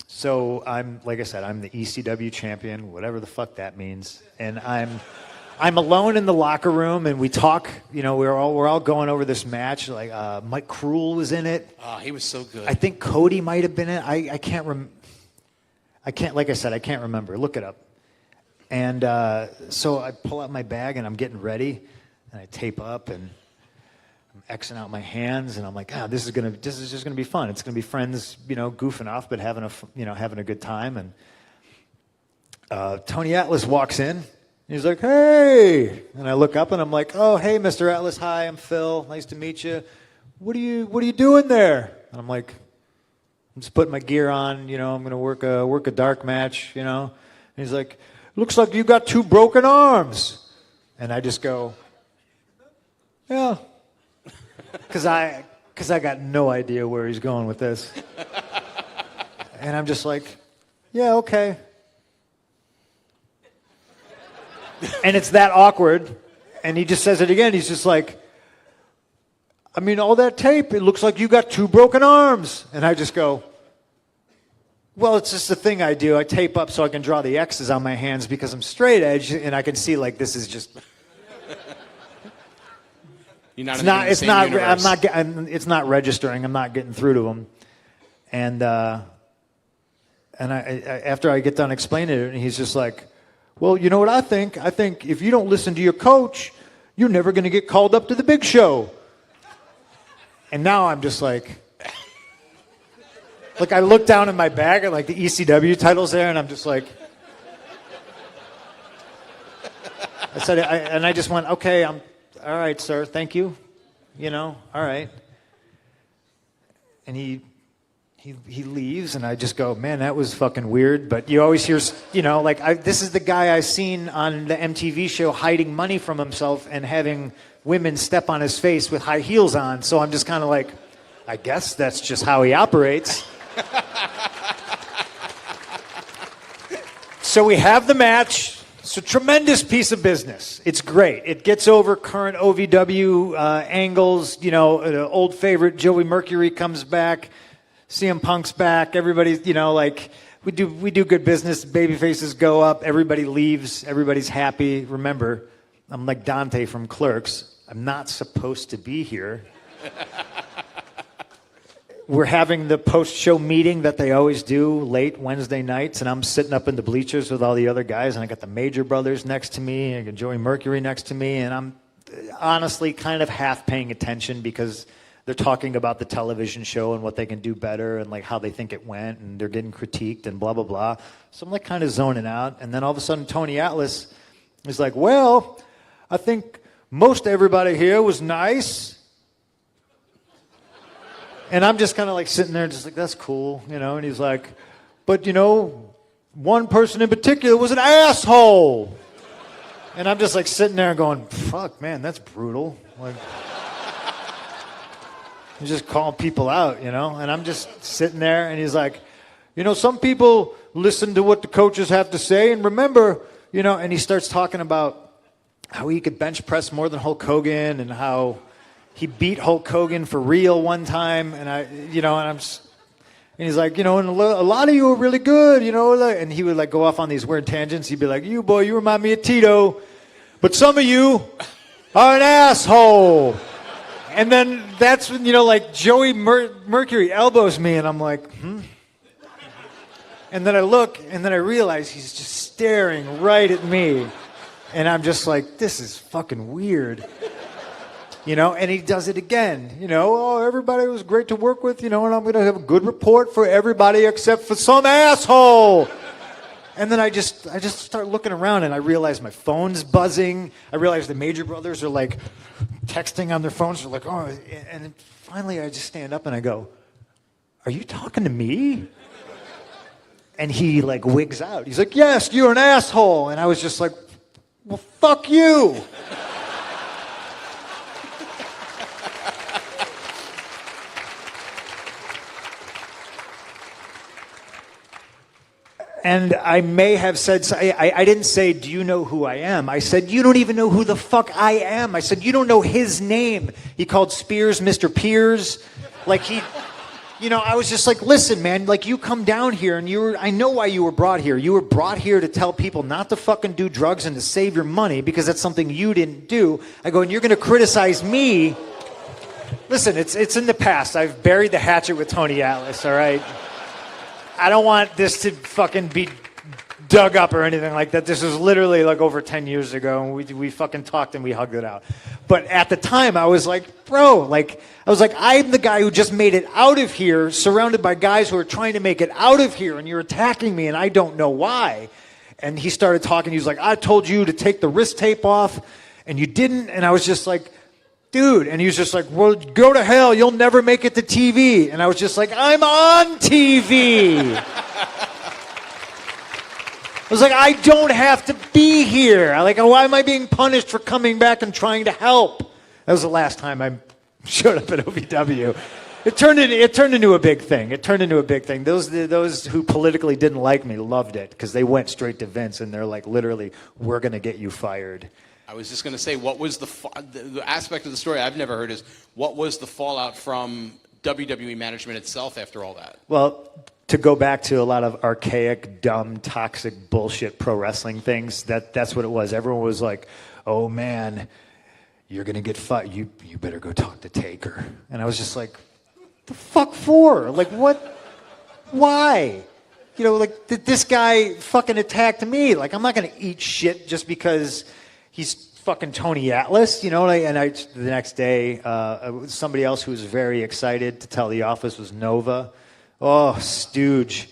[SPEAKER 4] So like I said, I'm the ECW champion, whatever the fuck that means. And I'm alone in the locker room, and we talk. We're all going over this match. Like Mike Krul was in it.
[SPEAKER 3] Oh, he was so good.
[SPEAKER 4] I think Cody might have been in it. I can't like I said, I can't remember. Look it up. And so I pull out my bag, and I'm getting ready, and I tape up, and I'm Xing out my hands, and I'm like, this is just gonna be fun. It's gonna be friends, goofing off, but having a good time. And Tony Atlas walks in. He's like, hey, and I look up and I'm like, oh, hey, Mr. Atlas, hi, I'm Phil, nice to meet you. What are you doing there? And I'm like, I'm just putting my gear on, I'm going to work a dark match, And he's like, looks like you got 2 broken arms. And I just go, yeah, because I got no idea where he's going with this. And I'm just like, yeah, okay. And it's that awkward, and he just says it again. He's just like, I mean, all that tape, it looks like you got 2 broken arms. And I just go, well, it's just the thing I do. I tape up so I can draw the X's on my hands because I'm straight edge, and I can see like this is just.
[SPEAKER 3] You're not it's
[SPEAKER 4] not registering. I'm not getting through to him, and I after I get done explaining it, and he's just like. Well, you know what I think? I think if you don't listen to your coach, you're never going to get called up to the big show. And now I'm just like I look down in my bag at the ECW titles there, and I'm just like, I said, I just went, okay, I'm all right, sir, thank you, all right. And he leaves, and I just go, man, that was fucking weird. But you always hear, this is the guy I seen on the MTV show hiding money from himself and having women step on his face with high heels on. So I'm just kind of like, I guess that's just how he operates. So we have the match. It's a tremendous piece of business. It's great. It gets over current OVW angles. Old favorite Joey Mercury comes back. CM Punk's back. Everybody's, we do good business. Baby faces go up. Everybody leaves. Everybody's happy. Remember, I'm like Dante from Clerks. I'm not supposed to be here. We're having the post-show meeting that they always do late Wednesday nights, and I'm sitting up in the bleachers with all the other guys, and I got the Major Brothers next to me, and I got Joey Mercury next to me, and I'm honestly kind of half paying attention because they're talking about the television show and what they can do better and like how they think it went, and they're getting critiqued and blah blah blah. So I'm like kind of zoning out, and then all of a sudden Tony Atlas is like, well, I think most everybody here was nice. And I'm just kind of like sitting there just like, that's cool, you know. And he's like, but you know, one person in particular was an asshole. And I'm just like sitting there going, fuck, man, that's brutal. Like, he's just calling people out, you know. And I'm just sitting there, and he's like, you know, some people listen to what the coaches have to say, and remember, you know. And he starts talking about how he could bench press more than Hulk Hogan, and how he beat Hulk Hogan for real one time. And and he's like, you know, and a lot of you are really good, you know. And he would like go off on these weird tangents. He'd be like, you boy, you remind me of Tito, but some of you are an asshole. And then that's when, you know, like Joey Mercury elbows me, and I'm like, And then I look, and then I realize he's just staring right at me. And I'm just like, this is fucking weird. You know, and he does it again. You know, oh, everybody was great to work with, you know, and I'm going to have a good report for everybody except for some asshole. And then I just start looking around, and I realize my phone's buzzing. I realize the Major Brothers are like texting on their phones. They're like, oh, and then finally I just stand up and I go, are you talking to me? And he like wigs out. He's like, yes, you're an asshole. And I was just like, well, fuck you. And I may have said, I didn't say, do you know who I am? I said, you don't even know who the fuck I am. I said, you don't know his name. He called Spears Mr. Piers. Like you know, I was just like, listen, man, like you come down here and I know why you were brought here. You were brought here to tell people not to fucking do drugs and to save your money because that's something you didn't do. I go, and you're going to criticize me. Listen, it's in the past. I've buried the hatchet with Tony Atlas, all right? I don't want this to fucking be dug up or anything like that. This is literally like over 10 years ago, and we fucking talked and we hugged it out. But at the time, I was like, bro, like, I was like, I'm the guy who just made it out of here, surrounded by guys who are trying to make it out of here, and you're attacking me, and I don't know why. And he started talking. He was like, I told you to take the wrist tape off, and you didn't. And I was just like, dude. And he was just like, well, go to hell. You'll never make it to TV. And I was just like, I'm on TV. I was like, I don't have to be here. Why am I being punished for coming back and trying to help? That was the last time I showed up at OVW. It turned into a big thing. It turned into a big thing. Those who politically didn't like me loved it because they went straight to Vince and they're like, literally, we're going to get you fired.
[SPEAKER 3] I was just going to say, what was the aspect of the story I've never heard is, what was the fallout from WWE management itself after all that?
[SPEAKER 4] Well, to go back to a lot of archaic, dumb, toxic bullshit pro wrestling things, that's what it was. Everyone was like, oh man, you're going to get fired. You better go talk to Taker. And I was just like, the fuck for? Like, what? Why? You know, like, this guy fucking attacked me. Like, I'm not going to eat shit just because he's fucking Tony Atlas, you know. The next day, somebody else who was very excited to tell the office was Nova. Oh, stooge.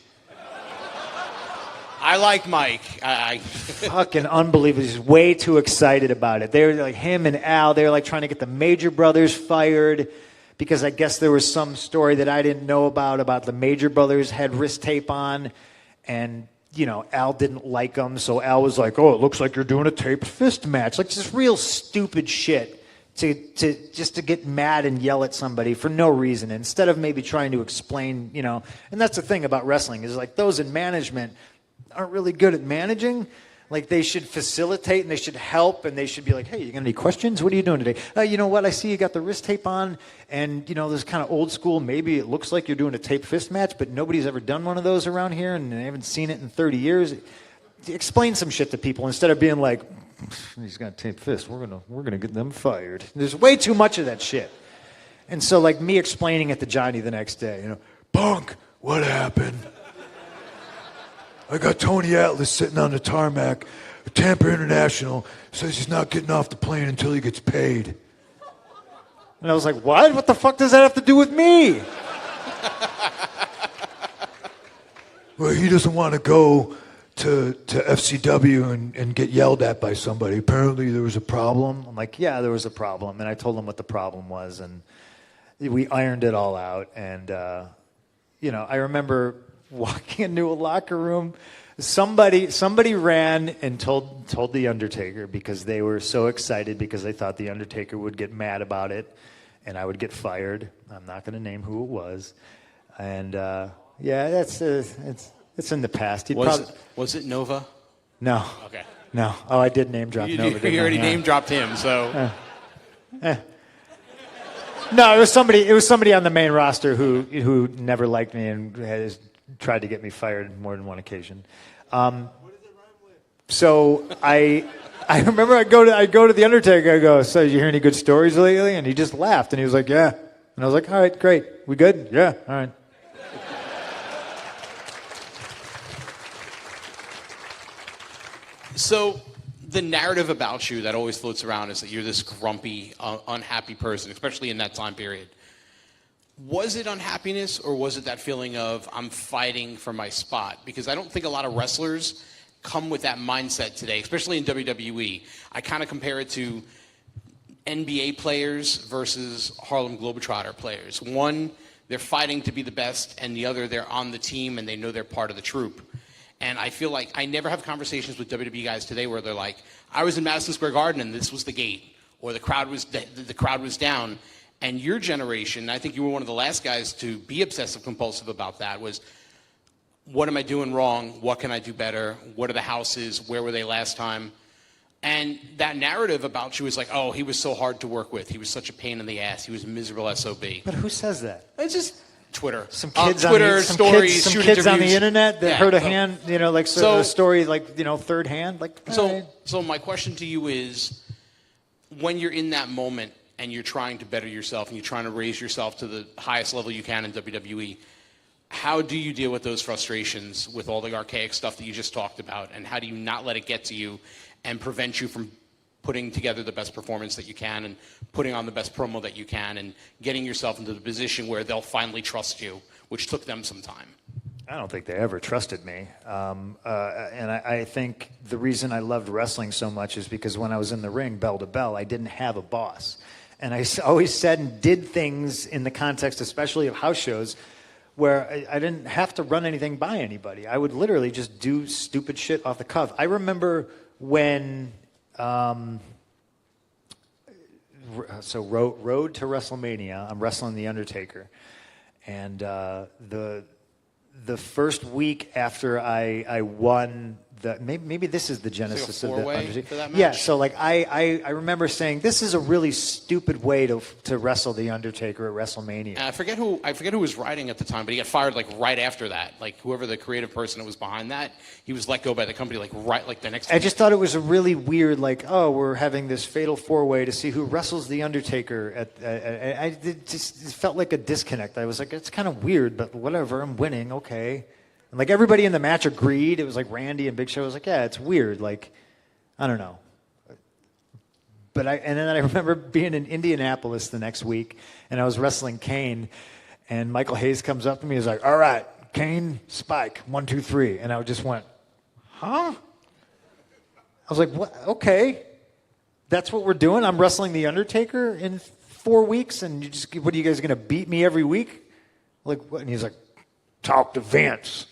[SPEAKER 3] I like Mike.
[SPEAKER 4] Fucking unbelievable. He's way too excited about it. They were like, him and Al, they were like trying to get the Major Brothers fired because I guess there was some story that I didn't know about the Major Brothers had wrist tape on, and you know, Al didn't like them, so Al was like, oh, it looks like you're doing a taped fist match. Like, just real stupid shit to get mad and yell at somebody for no reason, instead of maybe trying to explain, you know. And that's the thing about wrestling, is like those in management aren't really good at managing. Like, they should facilitate and they should help and they should be like, hey, you got any questions? What are you doing today? You know what? I see you got the wrist tape on, and, you know, this kind of old school. Maybe it looks like you're doing a taped fist match, but nobody's ever done one of those around here and they haven't seen it in 30 years. Explain some shit to people instead of being like, he's got a taped fist. We're gonna get them fired. There's way too much of that shit. And so, like, me explaining it to Johnny the next day, you know, Punk, what happened? I got Tony Atlas sitting on the tarmac. Tampa International says he's not getting off the plane until he gets paid. And I was like, what? What the fuck does that have to do with me?
[SPEAKER 5] Well, he doesn't want to go to FCW and get yelled at by somebody. Apparently there was a problem.
[SPEAKER 4] I'm like, yeah, there was a problem. And I told him what the problem was. And we ironed it all out. And, I remember walking into a locker room. Somebody ran and told The Undertaker because they were so excited because they thought The Undertaker would get mad about it and I would get fired. I'm not going to name who it was. And, it's in the past.
[SPEAKER 3] Was it Nova?
[SPEAKER 4] No.
[SPEAKER 3] Okay.
[SPEAKER 4] No. Oh, I did name drop Nova.
[SPEAKER 3] You already name dropped him, so.
[SPEAKER 4] No, it was somebody on the main roster who never liked me and has tried to get me fired more than one occasion. What does it rhyme with? So I remember I go to The Undertaker. I go, so did you hear any good stories lately? And he just laughed and he was like, yeah. And I was like, all right, great. We good? Yeah. All right.
[SPEAKER 3] So the narrative about you that always floats around is that you're this grumpy, unhappy person, especially in that time period. Was it unhappiness or was it that feeling of I'm fighting for my spot? Because I don't think a lot of wrestlers come with that mindset today, especially in WWE. I kind of compare it to NBA players versus Harlem Globetrotter players. One, they're fighting to be the best, and the other, they're on the team and they know they're part of the troupe. And I feel like I never have conversations with WWE guys today where they're like, I was in Madison Square Garden and this was the gate, or the crowd was down. And your generation, I think you were one of the last guys to be obsessive compulsive about that, was what am I doing wrong? What can I do better? What are the houses? Where were they last time? And that narrative about you is like, oh, he was so hard to work with. He was such a pain in the ass. He was a miserable SOB.
[SPEAKER 4] But who says that?
[SPEAKER 3] It's just Twitter.
[SPEAKER 4] Some kids
[SPEAKER 3] Twitter, stories,
[SPEAKER 4] some kids on the internet that heard a hand,
[SPEAKER 3] so
[SPEAKER 4] a story third hand.
[SPEAKER 3] So my question to you is, when you're in that moment and you're trying to better yourself and you're trying to raise yourself to the highest level you can in WWE, how do you deal with those frustrations with all the archaic stuff that you just talked about, and how do you not let it get to you and prevent you from putting together the best performance that you can and putting on the best promo that you can and getting yourself into the position where they'll finally trust you, which took them some time?
[SPEAKER 4] I don't think they ever trusted me. And I think the reason I loved wrestling so much is because when I was in the ring, bell to bell, I didn't have a boss. And I always said and did things in the context, especially of house shows, where I didn't have to run anything by anybody. I would literally just do stupid shit off the cuff. I remember when... So road to WrestleMania, I'm wrestling The Undertaker, and the first week after I won maybe this is the genesis of the Undertaker.
[SPEAKER 3] For that match?
[SPEAKER 4] Yeah, so I remember saying this is a really stupid way to wrestle The Undertaker at WrestleMania.
[SPEAKER 3] I forget who was writing at the time, but he got fired right after that. Whoever the creative person that was behind that, he was let go by the company the next.
[SPEAKER 4] I just thought it was a really weird we're having this fatal four-way to see who wrestles The Undertaker it felt like a disconnect. I was like, it's kind of weird, but whatever, I'm winning, okay. And everybody in the match agreed. It was like Randy and Big Show. I was like, yeah, it's weird. I don't know. But then I remember being in Indianapolis the next week, and I was wrestling Kane, and Michael Hayes comes up to me. He's like, all right, Kane, Spike, 1, 2, 3. And I just went, huh? I was like, what? Okay. That's what we're doing? I'm wrestling The Undertaker in 4 weeks, and what are you guys going to beat me every week? What? And he's like, talk to Vince.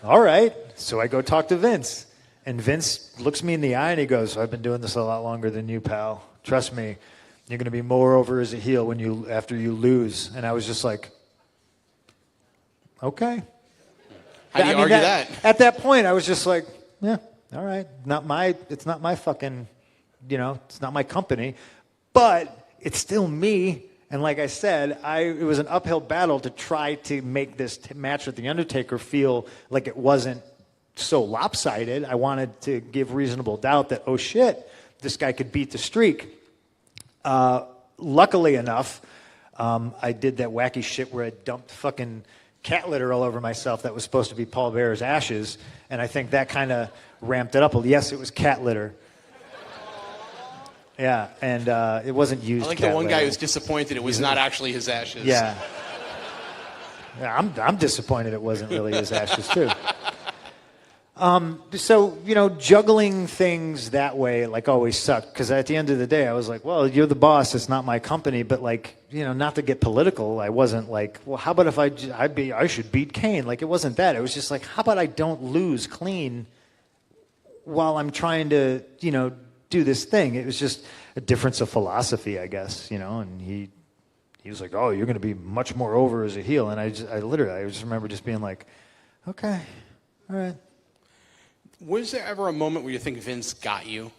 [SPEAKER 4] All right. So I go talk to Vince. And Vince looks me in the eye and he goes, I've been doing this a lot longer than you, pal. Trust me, you're going to be more over as a heel after you lose. And I was just like, okay.
[SPEAKER 3] How do you argue that?
[SPEAKER 4] At that point, I was just like, yeah, all right. It's not my fucking, it's not my company. But it's still me. And like I said, it was an uphill battle to try to make this match with The Undertaker feel like it wasn't so lopsided. I wanted to give reasonable doubt that, oh shit, this guy could beat the streak. Luckily enough, I did that wacky shit where I dumped fucking cat litter all over myself that was supposed to be Paul Bearer's ashes, and I think that kind of ramped it up. Well, yes, it was cat litter. Yeah, and it wasn't used.
[SPEAKER 3] I like
[SPEAKER 4] cat
[SPEAKER 3] the one guy
[SPEAKER 4] litter.
[SPEAKER 3] who's disappointed it was not actually his ashes.
[SPEAKER 4] Yeah. Yeah, I'm disappointed it wasn't really his ashes too. So, juggling things that way, like, always sucked. Because at the end of the day, I was like, well, you're the boss. It's not my company. But, like, not to get political, I wasn't like, well, how about if I should beat Kane? Like, it wasn't that. It was just like, how about I don't lose clean while I'm trying to, do this thing? It was just a difference of philosophy, I guess, and he was like, oh, you're going to be much more over as a heel. And I just remember just being like, okay, all right.
[SPEAKER 3] Was there ever a moment where you think Vince got you?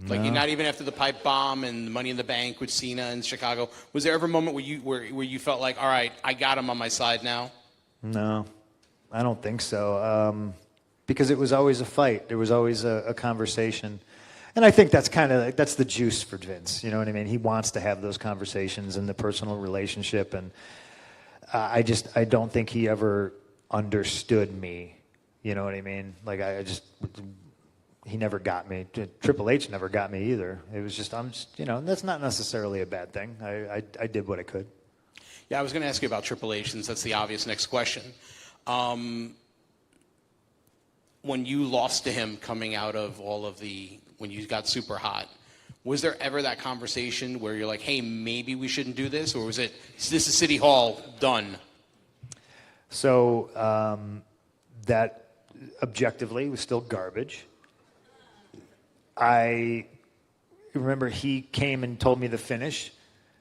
[SPEAKER 3] Like, not even after the pipe bomb and the Money in the Bank with Cena in Chicago. Was there ever a moment where you felt like, all right, I got him on my side now?
[SPEAKER 4] No, I don't think so. Because it was always a fight. There was always a conversation. And I think that's that's the juice for Vince. You know what I mean? He wants to have those conversations and the personal relationship. And I don't think he ever understood me. You know what I mean? Like, he never got me. Triple H never got me either. It was just, that's not necessarily a bad thing. I did what I could.
[SPEAKER 3] Yeah, I was going to ask you about Triple H, since that's the obvious next question. When you lost to him coming out of when you got super hot, was there ever that conversation where you're like, hey, maybe we shouldn't do this? Or was it, this is City Hall, done?
[SPEAKER 4] So that objectively was still garbage. I remember he came and told me the finish,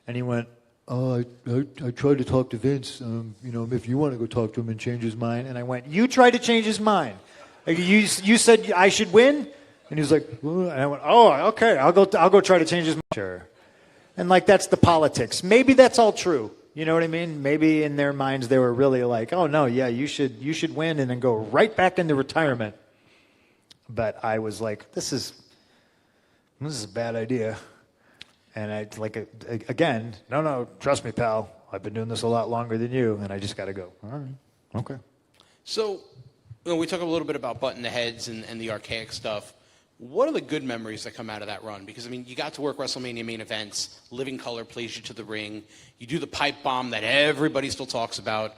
[SPEAKER 4] and he went, oh, I tried to talk to Vince, if you want to go talk to him and change his mind. And I went, you tried to change his mind? Like, you said I should win? And he was like, well, and I went, oh, okay, I'll go try to change his mind. Sure. And, like, that's the politics. Maybe that's all true. You know what I mean? Maybe in their minds they were really like, oh, no, yeah, you should win and then go right back into retirement. But I was like, this is a bad idea. And I, like, again, no, trust me, pal. I've been doing this a lot longer than you, and I just got to go, all right, okay.
[SPEAKER 3] So, we talk a little bit about butting the heads and the archaic stuff. What are the good memories that come out of that run? Because, you got to work WrestleMania main events. Living Color plays you to the ring. You do the pipe bomb that everybody still talks about.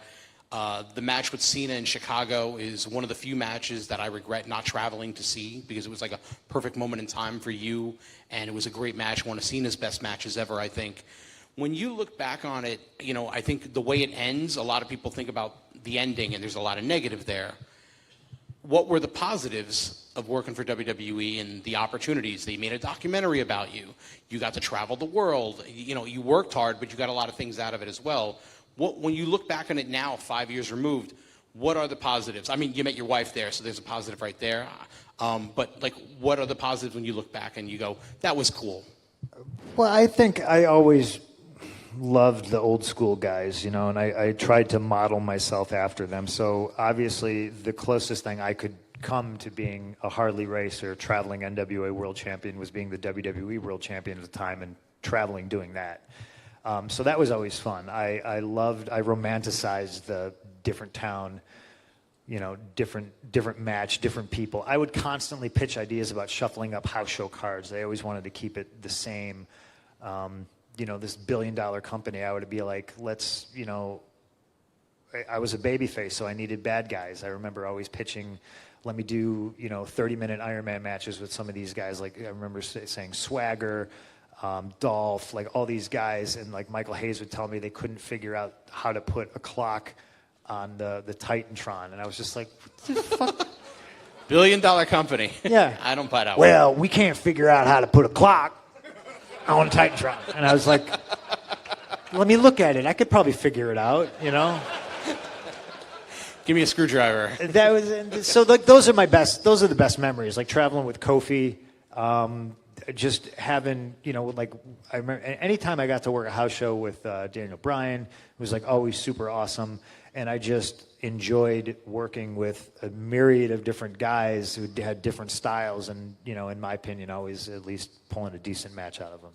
[SPEAKER 3] The match with Cena in Chicago is one of the few matches that I regret not traveling to see, because it was like a perfect moment in time for you, and it was a great match, one of Cena's best matches ever, I think. When you look back on it, I think the way it ends, a lot of people think about the ending, and there's a lot of negative there. What were the positives of working for WWE and the opportunities? They made a documentary about you. You got to travel the world. You worked hard, but you got a lot of things out of it as well. When you look back on it now, 5 years removed, what are the positives? You met your wife there, so there's a positive right there. But, like, what are the positives when you look back and you go, that was cool?
[SPEAKER 4] Well, I think I always loved the old school guys, and I tried to model myself after them. So obviously the closest thing I could come to being a Harley racer, traveling NWA World Champion, was being the WWE World Champion at the time and traveling doing that. So that was always fun. I romanticized the different town, different match, different people. I would constantly pitch ideas about shuffling up house show cards. They always wanted to keep it the same. This billion-dollar company, I would be like, I was a babyface, so I needed bad guys. I remember always pitching, let me do, 30-minute Iron Man matches with some of these guys. Like, I remember saying Swagger, Dolph, like all these guys, and like Michael Hayes would tell me they couldn't figure out how to put a clock on the Titantron, and I was just like, what the fuck?
[SPEAKER 3] Billion-dollar company.
[SPEAKER 4] Yeah.
[SPEAKER 3] I don't buy that.
[SPEAKER 4] Well, we can't figure out how to put a clock on a Titantron. And I was like, let me look at it. I could probably figure it out,
[SPEAKER 3] Give me a screwdriver.
[SPEAKER 4] That was so. Like, those are the best memories. Like traveling with Kofi, just having, like, I remember anytime I got to work a house show with Daniel Bryan, it was like always super awesome. And I just enjoyed working with a myriad of different guys who had different styles, and in my opinion, always at least pulling a decent match out of them.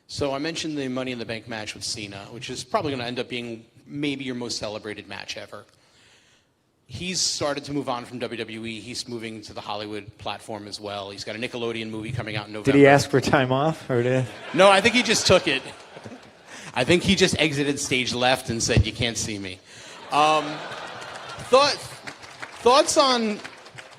[SPEAKER 3] So I mentioned the Money in the Bank match with Cena, which is probably going to end up being maybe your most celebrated match ever. he's started to move on from WWE. He's moving to the Hollywood platform as well. He's got a Nickelodeon movie coming out in November.
[SPEAKER 4] Did he ask for time off, or did?
[SPEAKER 3] No, I think he just took it. I think he just exited stage left and said, "You can't see me." Thoughts on?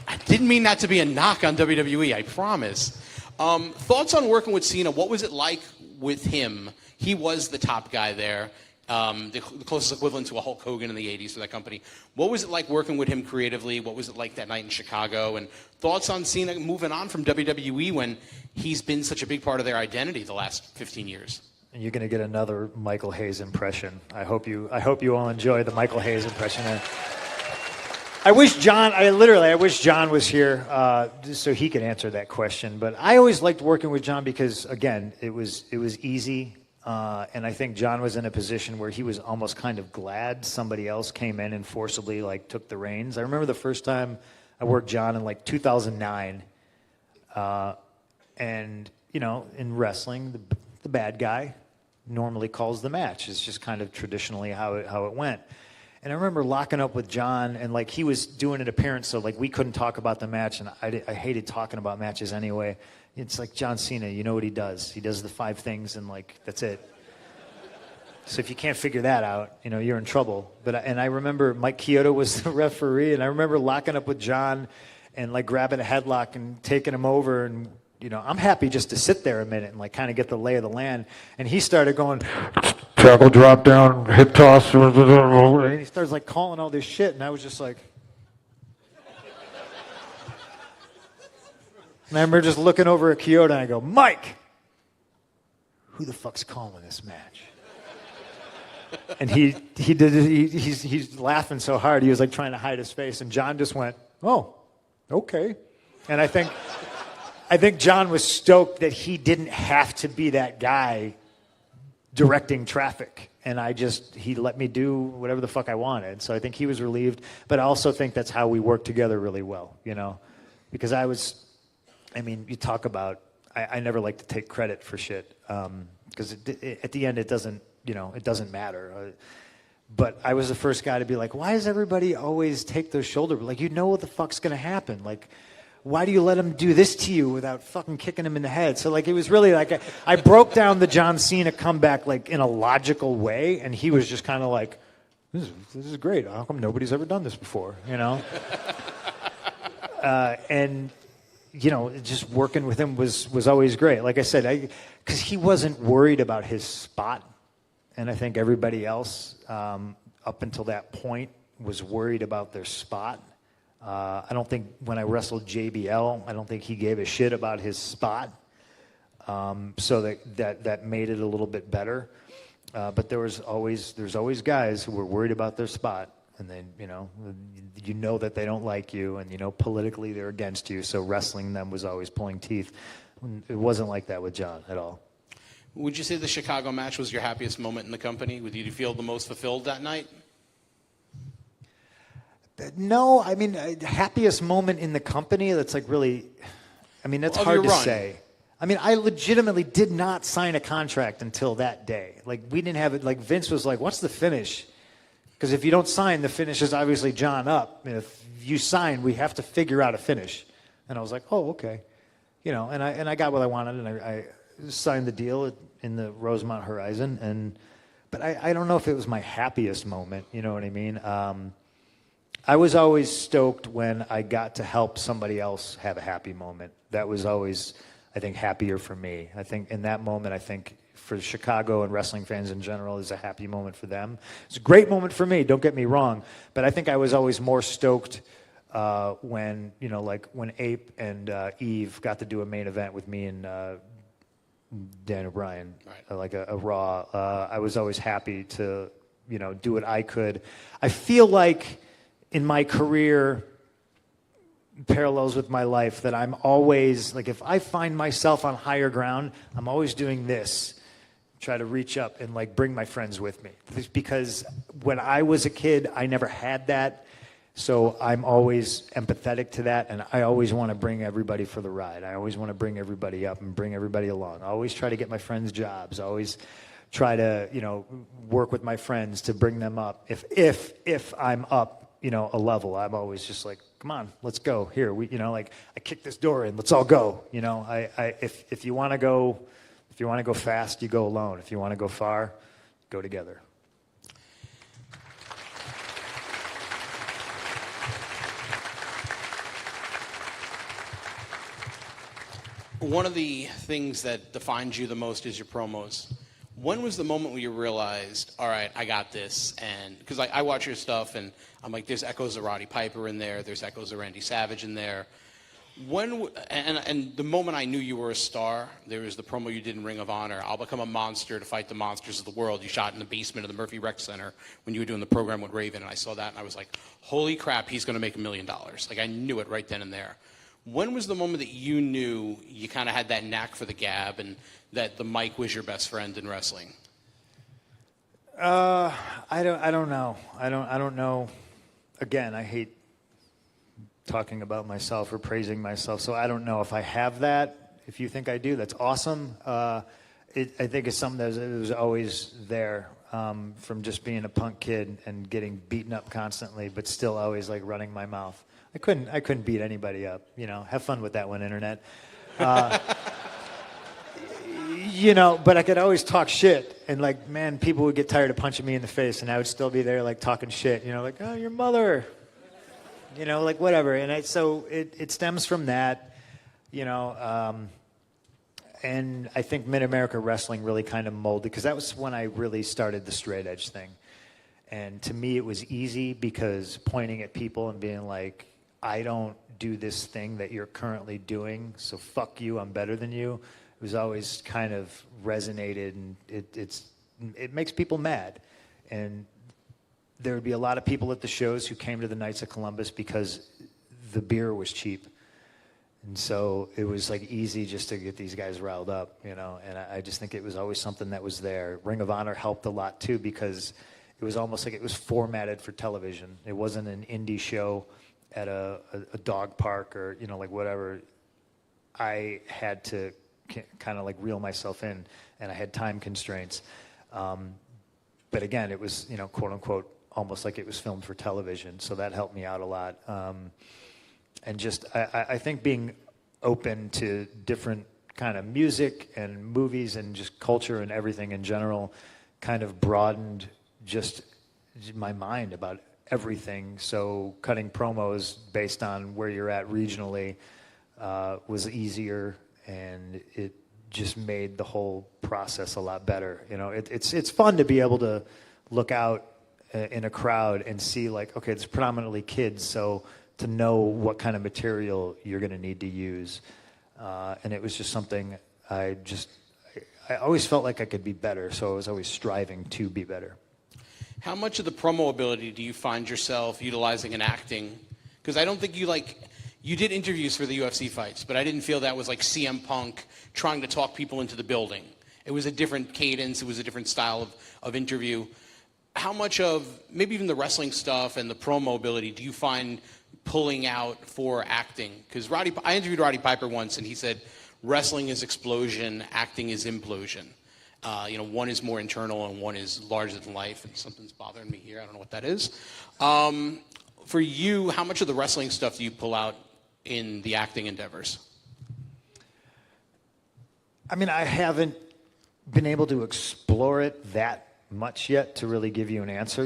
[SPEAKER 3] I didn't mean that to be a knock on WWE. I promise. Thoughts on working with Cena? What was it like with him? He was the top guy there. The closest equivalent to a Hulk Hogan in the 80s for that company. What was it like working with him creatively? What was it like that night in Chicago? And thoughts on Cena moving on from WWE when he's been such a big part of their identity the last 15 years?
[SPEAKER 4] And you're going to get another Michael Hayes impression. I hope you all enjoy the Michael Hayes impression. I wish John was here so he could answer that question. But I always liked working with John because, again, it was easy. And I think John was in a position where he was almost kind of glad somebody else came in and forcibly took the reins. I remember the first time I worked John in 2009, and in wrestling, the bad guy normally calls the match. It's just kind of traditionally how it went. And I remember locking up with John, and he was doing an appearance, so we couldn't talk about the match, and I hated talking about matches anyway. It's like John Cena, you know what he does. He does the 5 things, and that's it. So if you can't figure that out, you're in trouble. And I remember Mike Chiodo was the referee, and I remember locking up with John and grabbing a headlock and taking him over, and I'm happy just to sit there a minute and kind of get the lay of the land. And he started going,
[SPEAKER 5] tackle drop down, hip toss, and
[SPEAKER 4] he starts calling all this shit, and I was just like. And I remember just looking over at Kyoto and I go, Mike, who the fuck's calling this match? And he's laughing so hard, he was trying to hide his face. And John just went, oh, okay. And I think John was stoked that he didn't have to be that guy directing traffic. And he let me do whatever the fuck I wanted. So I think he was relieved. But I also think that's how we worked together really well, because you talk about, I never like to take credit for shit, because at the end it doesn't matter. But I was the first guy to be like, why does everybody always take their shoulder? What the fuck's going to happen? Why do you let him do this to you without fucking kicking him in the head? So it was really I broke down the John Cena comeback in a logical way, and he was just kind of like, this is great. How come nobody's ever done this before? And just working with him was always great. Like I said, because he wasn't worried about his spot, and I think everybody else up until that point was worried about their spot. I don't think when I wrestled JBL, I don't think he gave a shit about his spot. So that made it a little bit better. But there's always guys who were worried about their spot. And then, that they don't like you, and, politically they're against you. So wrestling them was always pulling teeth. It wasn't like that with John at all.
[SPEAKER 3] Would you say the Chicago match was your happiest moment in the company? Did you feel the most fulfilled that night?
[SPEAKER 4] No, happiest moment in the company, that's really, that's hard to say. I legitimately did not sign a contract until that day. We didn't have it, Vince was like, what's the finish? Because if you don't sign, the finish is obviously John up. And if you sign, we have to figure out a finish. And I was like, oh, okay. And I got what I wanted, and I signed the deal in the Rosemont Horizon. But I don't know if it was my happiest moment, you know what I mean? I was always stoked when I got to help somebody else have a happy moment. That was always, I think, happier for me. I think in that moment, for Chicago and wrestling fans in general, is a happy moment for them. It's a great moment for me, don't get me wrong, but I think I was always more stoked when, when Ape and Eve got to do a main event with me and Dan O'Brien, right. A Raw. I was always happy to, do what I could. I feel like in my career, parallels with my life, that I'm always, if I find myself on higher ground, I'm always doing this. Try to reach up and bring my friends with me. Because when I was a kid, I never had that. So I'm always empathetic to that, and I always want to bring everybody for the ride. I always want to bring everybody up and bring everybody along. I always try to get my friends jobs. I always try to, work with my friends to bring them up. If I'm up, a level. I'm always just like, come on, let's go. Here, like I kick this door in, let's all go. If you want to go, fast, you go alone. If you want to go far, go together.
[SPEAKER 3] One of the things that defines you the most is your promos. When was the moment where you realized, all right, I got this? And because I watch your stuff and I'm like, there's echoes of Roddy Piper in there, there's echoes of Randy Savage in there. And the moment I knew you were a star, there was the promo you did in Ring of Honor. I'll become a monster to fight the monsters of the world. You shot in the basement of the Murphy Rec Center when you were doing the program with Raven, and I saw that and I was like, holy crap, he's going to make $1 million. Like, I knew it right then and there. When was the moment that you knew you kind of had that knack for the gab and that the mic was your best friend in wrestling?
[SPEAKER 4] I don't know. I don't know. Again, I hate talking about myself or praising myself, so I don't know if I have that. If you think I do, that's awesome. I think it's something that was always there, from just being a punk kid and getting beaten up constantly, but still always like running my mouth. I couldn't beat anybody up. Have fun with that one, internet. But I could always talk shit, and like, man, people would get tired of punching me in the face, and I would still be there like talking shit. Like, oh, your mother. Like whatever. And so it stems from that. And I think Mid-America Wrestling really kind of molded, because that was when I really started the straight edge thing. And to me, it was easy because pointing at people and being like, I don't do this thing that you're currently doing, so fuck you, I'm better than you. It was always kind of resonated, and it makes people mad. And there would be a lot of people at the shows who came to the Knights of Columbus because the beer was cheap. And so it was like easy just to get these guys riled up, And I just think it was always something that was there. Ring of Honor helped a lot too, because it was almost like it was formatted for television. It wasn't an indie show at a dog park or, like whatever. I had to kind of like reel myself in, and I had time constraints. But again, it was, quote unquote, almost like it was filmed for television. So that helped me out a lot. And just, I think being open to different kind of music and movies and just culture and everything in general kind of broadened just my mind about everything. So cutting promos based on where you're at regionally was easier, and it just made the whole process a lot better. It's fun to be able to look out in a crowd and see like, okay, it's predominantly kids, so to know what kind of material you're going to need to use. And it was just something I always felt like I could be better, so I was always striving to be better.
[SPEAKER 3] How much of the promo ability do you find yourself utilizing in acting? Because I don't think you did interviews for the UFC fights, but I didn't feel that was like CM Punk trying to talk people into the building. It was a different cadence. It was a different style of interview. How much of maybe even the wrestling stuff and the promo ability do you find pulling out for acting? Because I interviewed Roddy Piper once, and he said, wrestling is explosion, acting is implosion. One is more internal and one is larger than life, and something's bothering me here. I don't know what that is. For you, how much of the wrestling stuff do you pull out in the acting endeavors?
[SPEAKER 4] I mean, I haven't been able to explore it that much yet to really give you an answer.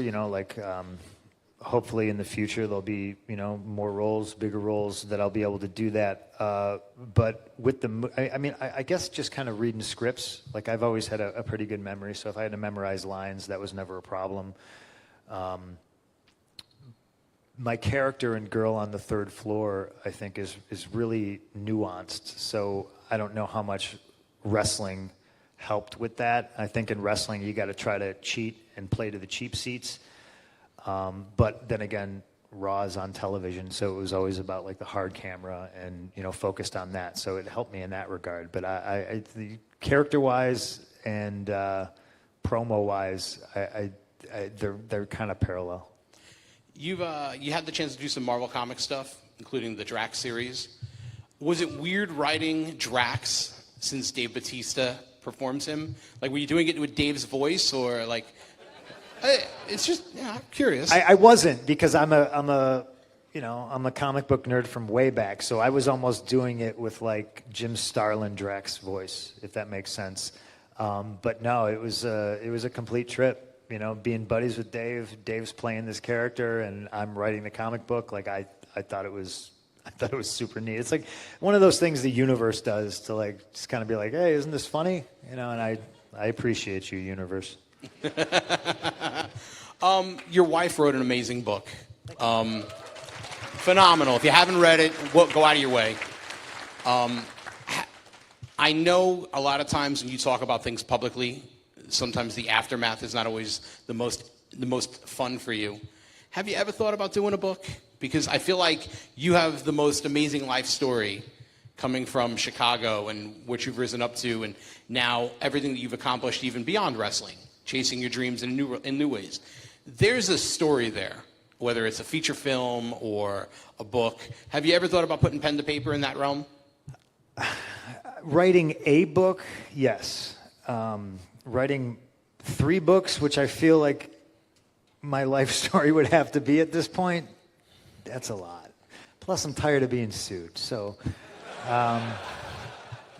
[SPEAKER 4] Hopefully in the future there'll be, more roles, bigger roles that I'll be able to do that. But with I guess just kind of reading scripts, like I've always had a pretty good memory. So if I had to memorize lines, that was never a problem. My character in Girl on the Third Floor, I think is really nuanced. So I don't know how much wrestling helped with that. I think in wrestling, you got to try to cheat and play to the cheap seats. But then again, Raw is on television, so it was always about like the hard camera and focused on that. So it helped me in that regard. But the character-wise and promo-wise, they're kind of parallel.
[SPEAKER 3] You had the chance to do some Marvel comic stuff, including the Drax series. Was it weird writing Drax since Dave Bautista performs him? Like, were you doing it with Dave's voice, or like? It's just, yeah, I'm curious.
[SPEAKER 4] I wasn't, because I'm a comic book nerd from way back, so I was almost doing it with like Jim Starlin Drax voice, if that makes sense. But no, it was a complete trip. You know, being buddies with Dave. Dave's playing this character, and I'm writing the comic book. Like I thought it was super neat. It's like one of those things the universe does to like just kind of be like, hey, isn't this funny? You know, and I appreciate you, universe.
[SPEAKER 3] Your wife wrote an amazing book. Phenomenal. If you haven't read it, go out of your way. I know a lot of times when you talk about things publicly, sometimes the aftermath is not always the most fun for you. Have you ever thought about doing a book? Because I feel like you have the most amazing life story coming from Chicago and what you've risen up to, and now everything that you've accomplished even beyond wrestling, chasing your dreams in new ways. There's a story there, whether it's a feature film or a book. Have you ever thought about putting pen to paper in that realm?
[SPEAKER 4] Writing a book, yes. Writing 3 books, which I feel like my life story would have to be at this point, that's a lot. Plus, I'm tired of being sued. So,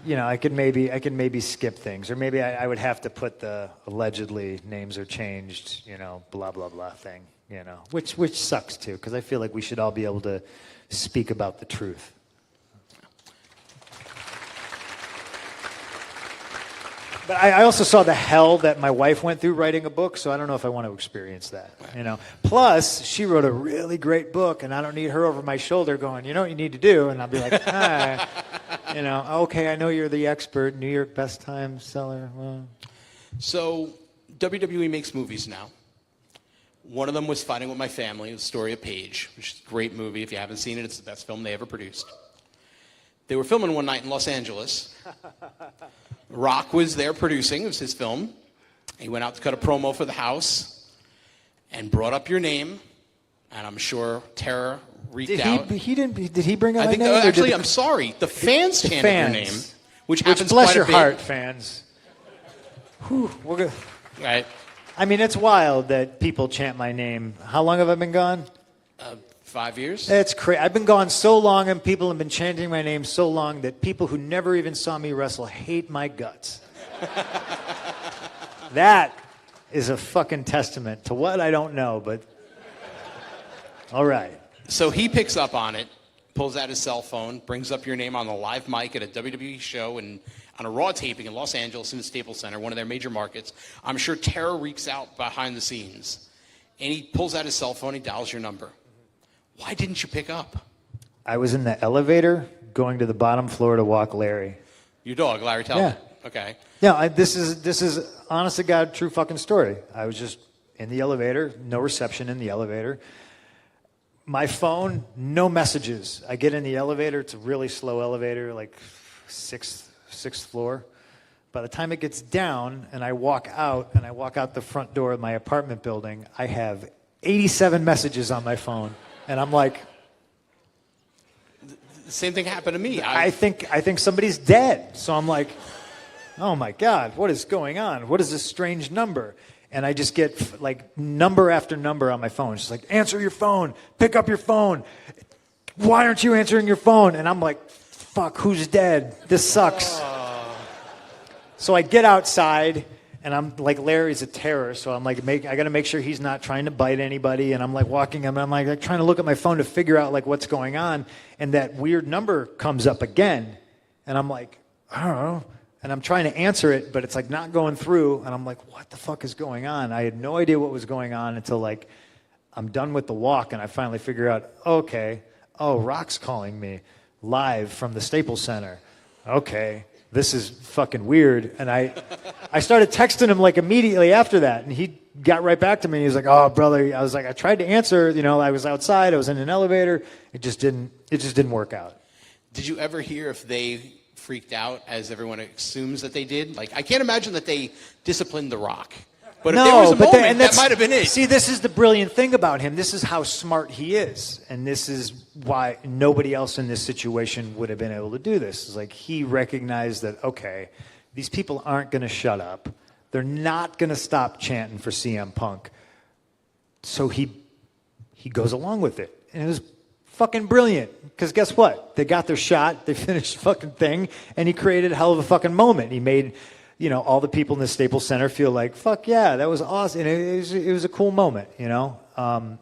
[SPEAKER 4] you know, I could maybe skip things, or maybe I would have to put the allegedly names are changed, you know, blah blah blah thing, you know, which sucks too, because I feel like we should all be able to speak about the truth. But I also saw the hell that my wife went through writing a book, so I don't know if I want to experience that, you know. Plus, she wrote a really great book, and I don't need her over my shoulder going, you know what you need to do? And I'll be like, hi. You know, okay, I know you're the expert, New York best time seller. Well.
[SPEAKER 3] So, WWE makes movies now. One of them was Fighting With My Family, the story of Paige, which is a great movie. If you haven't seen it, it's the best film they ever produced. They were filming one night in Los Angeles. Rock was there producing. It was his film. He went out to cut a promo for the house and brought up your name. And I'm sure terror wreaked out.
[SPEAKER 4] Did he bring up my name?
[SPEAKER 3] Actually, I'm sorry. The fans chanted your name, which happens
[SPEAKER 4] bless
[SPEAKER 3] quite
[SPEAKER 4] your
[SPEAKER 3] a bit.
[SPEAKER 4] heart, fans. Whew, we're good.
[SPEAKER 3] Right.
[SPEAKER 4] I mean, it's wild that people chant my name. How long have I been gone?
[SPEAKER 3] 5 years?
[SPEAKER 4] It's crazy. I've been gone so long, and people have been chanting my name so long that people who never even saw me wrestle hate my guts. That is a fucking testament to what I don't know, but all right.
[SPEAKER 3] So he picks up on it, pulls out his cell phone, brings up your name on the live mic at a WWE show and on a Raw taping in Los Angeles in the Staples Center, one of their major markets. I'm sure terror wreaks out behind the scenes. And he pulls out his cell phone, he dials your number. Why didn't you pick up?
[SPEAKER 4] I was in the elevator going to the bottom floor to walk Larry.
[SPEAKER 3] Your dog, Larry Talbot?
[SPEAKER 4] Yeah.
[SPEAKER 3] Okay.
[SPEAKER 4] Yeah, this is honest to God, true fucking story. I was just in the elevator, no reception in the elevator. My phone, no messages. I get in the elevator, it's a really slow elevator, like sixth floor. By the time it gets down and I walk out the front door of my apartment building, I have 87 messages on my phone. And I'm like,
[SPEAKER 3] the same thing happened to me.
[SPEAKER 4] I think somebody's dead. So I'm like, oh my God, what is going on? What is this strange number? And I just get like number after number on my phone. It's just like, answer your phone, pick up your phone. Why aren't you answering your phone? And I'm like, fuck, who's dead? This sucks. So I get outside. And I'm like, Larry's a terror, so I'm like, I got to make sure he's not trying to bite anybody. And I'm like walking, and I'm like trying to look at my phone to figure out like what's going on. And that weird number comes up again, and I'm like, I don't know. And I'm trying to answer it, but it's like not going through. And I'm like, what the fuck is going on? I had no idea what was going on until like I'm done with the walk, and I finally figure out, okay, oh, Rock's calling me live from the Staples Center. Okay. This is fucking weird. And I started texting him like immediately after that. And he got right back to me. He was like, oh, brother. I was like, I tried to answer. You know, I was outside. I was in an elevator. It just didn't work out.
[SPEAKER 3] Did you ever hear if they freaked out as everyone assumes that they did? Like, I can't imagine that they disciplined The Rock. But if there was a moment, that might have been it.
[SPEAKER 4] See, this is the brilliant thing about him. This is how smart he is. And this is why nobody else in this situation would have been able to do this. It's like he recognized that, okay, these people aren't going to shut up. They're not going to stop chanting for CM Punk. so he goes along with it. And it was fucking brilliant. Because guess what? They got their shot. They finished the fucking thing. And he created a hell of a fucking moment. He made, you know, all the people in the Staples Center feel like, fuck yeah, that was awesome. And it was a cool moment, you know.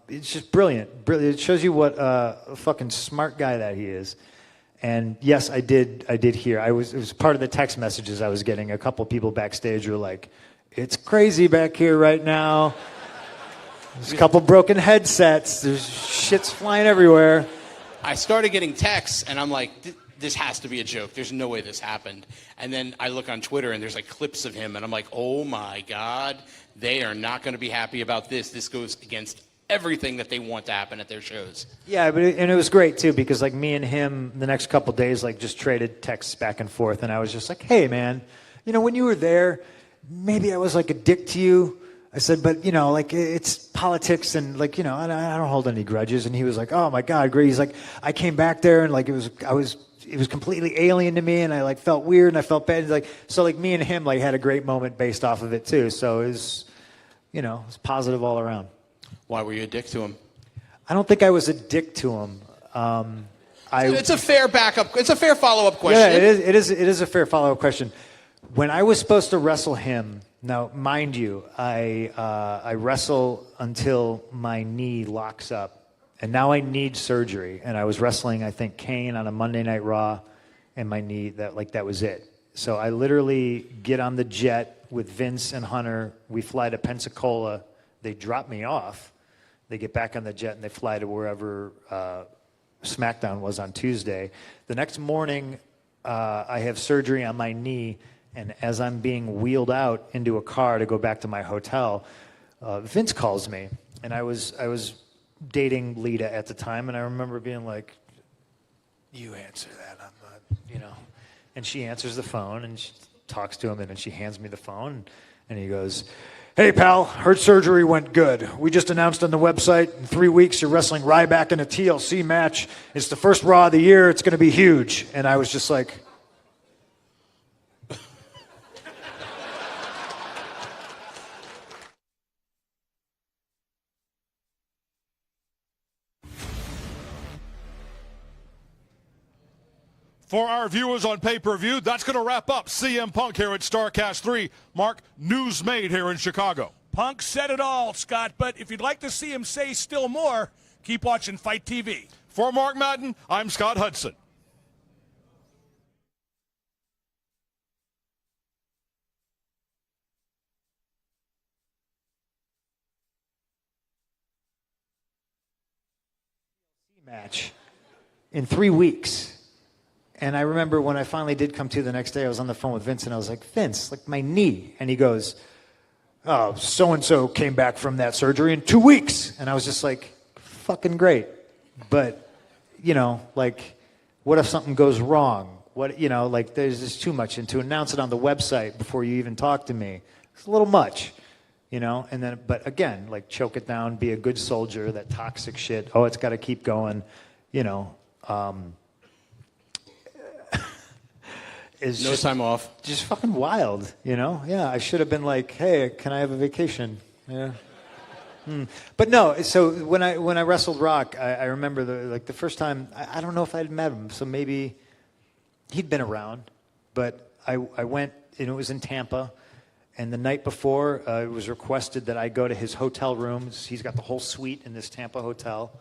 [SPEAKER 4] It's just brilliant. Brilliant. It shows you what a fucking smart guy that he is. And yes, I did hear. It was part of the text messages I was getting. A couple people backstage were like, "It's crazy back here right now. There's a couple broken headsets. There's shit's flying everywhere."
[SPEAKER 3] I started getting texts, and I'm like, this has to be a joke. There's no way this happened. And then I look on Twitter, and there's like clips of him, and I'm like, oh my God, they are not going to be happy about this. This goes against everything that they want to happen at their shows.
[SPEAKER 4] Yeah, but it was great too, because like me and him the next couple days like just traded texts back and forth, and I was just like, hey man, you know, when you were there, maybe I was like a dick to you. I said, but you know, like it's politics, and like, you know, I don't hold any grudges. And he was like, oh my God, great. He's like, I came back there and like it was completely alien to me, and I like felt weird and I felt bad. He's like, so like me and him like had a great moment based off of it too. So it was, you know, it was positive all around.
[SPEAKER 3] Why were you a dick to him?
[SPEAKER 4] I don't think I was a dick to him.
[SPEAKER 3] It's a fair backup. It's a fair follow-up question.
[SPEAKER 4] Yeah, it is a fair follow-up question. When I was supposed to wrestle him, now mind you, I wrestle until my knee locks up, and now I need surgery. And I was wrestling, I think, Kane on a Monday Night Raw, and my knee that was it. So I literally get on the jet with Vince and Hunter. We fly to Pensacola. They drop me off. They get back on the jet and they fly to wherever SmackDown was on Tuesday. The next morning, I have surgery on my knee, and as I'm being wheeled out into a car to go back to my hotel, Vince calls me, and I was dating Lita at the time, and I remember being like, "You answer that, I'm not," you know. And she answers the phone, and she talks to him, and then she hands me the phone, and he goes, "Hey, pal, heard surgery went good. We just announced on the website in 3 weeks you're wrestling Ryback in a TLC match. It's the first Raw of the year. It's going to be huge." And I was just like...
[SPEAKER 1] For our viewers on pay-per-view, that's going to wrap up CM Punk here at Starrcast 3. Mark, news made here in Chicago.
[SPEAKER 2] Punk said it all, Scott, but if you'd like to see him say still more, keep watching Fight TV.
[SPEAKER 1] For Mark Madden, I'm Scott Hudson.
[SPEAKER 4] match in 3 weeks. And I remember when I finally did come to the next day, I was on the phone with Vince, and I was like, "Vince, like my knee." And he goes, "Oh, so-and-so came back from that surgery in 2 weeks." And I was just like, fucking great. But, you know, like, what if something goes wrong? What, you know, like, there's just too much. And to announce it on the website before you even talk to me, it's a little much, you know? And then, but again, like, choke it down, be a good soldier, that toxic shit. Oh, it's got to keep going, you know.
[SPEAKER 3] No time off.
[SPEAKER 4] Just fucking wild, you know? Yeah, I should have been like, "Hey, can I have a vacation?" Yeah. But no, so when I wrestled Rock, I remember the first time, I don't know if I'd met him, so maybe he'd been around, but I went, and it was in Tampa, and the night before, it was requested that I go to his hotel rooms. He's got the whole suite in this Tampa hotel,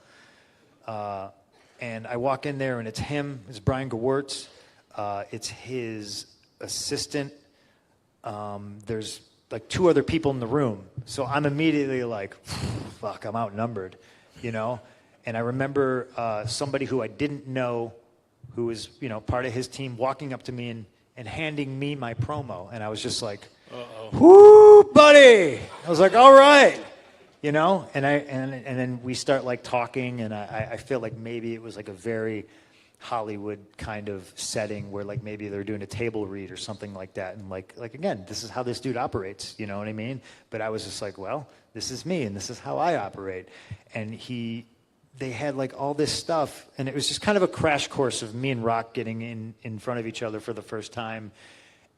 [SPEAKER 4] and I walk in there, and it's him, it's Brian Gewirtz, it's his assistant. There's like 2 other people in the room. So I'm immediately like, fuck, I'm outnumbered, you know? And I remember somebody who I didn't know, who was, you know, part of his team, walking up to me and handing me my promo. And I was just like, "Whoo, buddy." I was like, "All right." You know? And then we start like talking, and I feel like maybe it was like a very Hollywood kind of setting where like maybe they're doing a table read or something like that, and like again, this is how this dude operates, you know what I mean? But I was just like, well, this is me and this is how I operate. And they had like all this stuff, and it was just kind of a crash course of me and Rock getting in front of each other for the first time.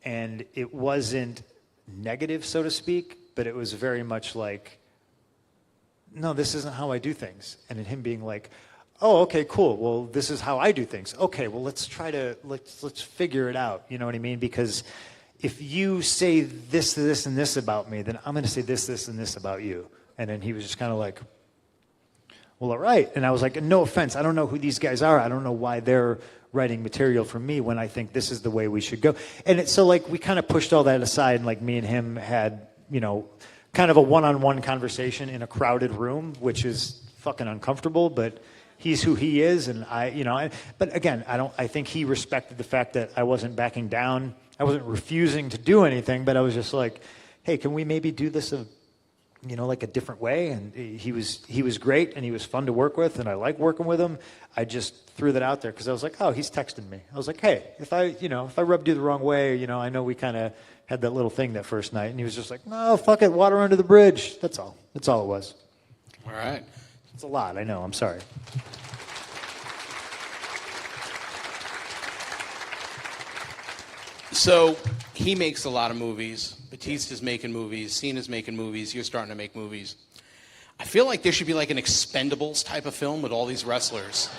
[SPEAKER 4] And it wasn't negative, so to speak, but it was very much like no, this isn't how I do things. And then him being like, oh, okay, cool. Well, this is how I do things. Okay, well, let's figure it out. You know what I mean? Because if you say this, this, and this about me, then I'm going to say this, this, and this about you. And then he was just kind of like, well, all right. And I was like, no offense. I don't know who these guys are. I don't know why they're writing material for me when I think this is the way we should go. And so like we kind of pushed all that aside, and like me and him had, you know, kind of a one-on-one conversation in a crowded room, which is fucking uncomfortable, but he's who he is. And but again, I think he respected the fact that I wasn't backing down. I wasn't refusing to do anything, but I was just like, hey, can we maybe do this like a different way? And he was great, and he was fun to work with, and I like working with him. I just threw that out there because I was like, oh, he's texting me. I was like, hey, if I rubbed you the wrong way, I know we kind of had that little thing that first night. And he was just like, no, fuck it, water under the bridge. That's all. That's all it was.
[SPEAKER 3] All right.
[SPEAKER 4] It's a lot, I know. I'm sorry.
[SPEAKER 3] So he makes a lot of movies. Batista's making movies. Cena's making movies. You're starting to make movies. I feel like there should be like an Expendables type of film with all these wrestlers.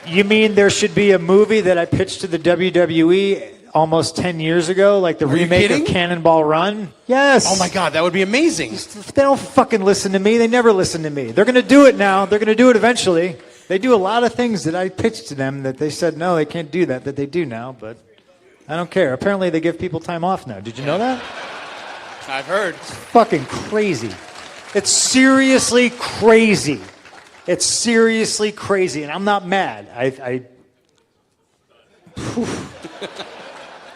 [SPEAKER 4] You mean there should be a movie that I pitched to the WWE almost 10 years ago, like the remake of Cannonball Run? Yes.
[SPEAKER 3] Oh my God, that would be amazing.
[SPEAKER 4] They don't fucking listen to me. They never listen to me. They're going to do it now. They're going to do it eventually. They do a lot of things that I pitched to them that they said, no, they can't do that they do now, but I don't care. Apparently they give people time off now. Did you know that?
[SPEAKER 3] I've heard.
[SPEAKER 4] It's fucking crazy. It's seriously crazy. It's seriously crazy, and I'm not mad.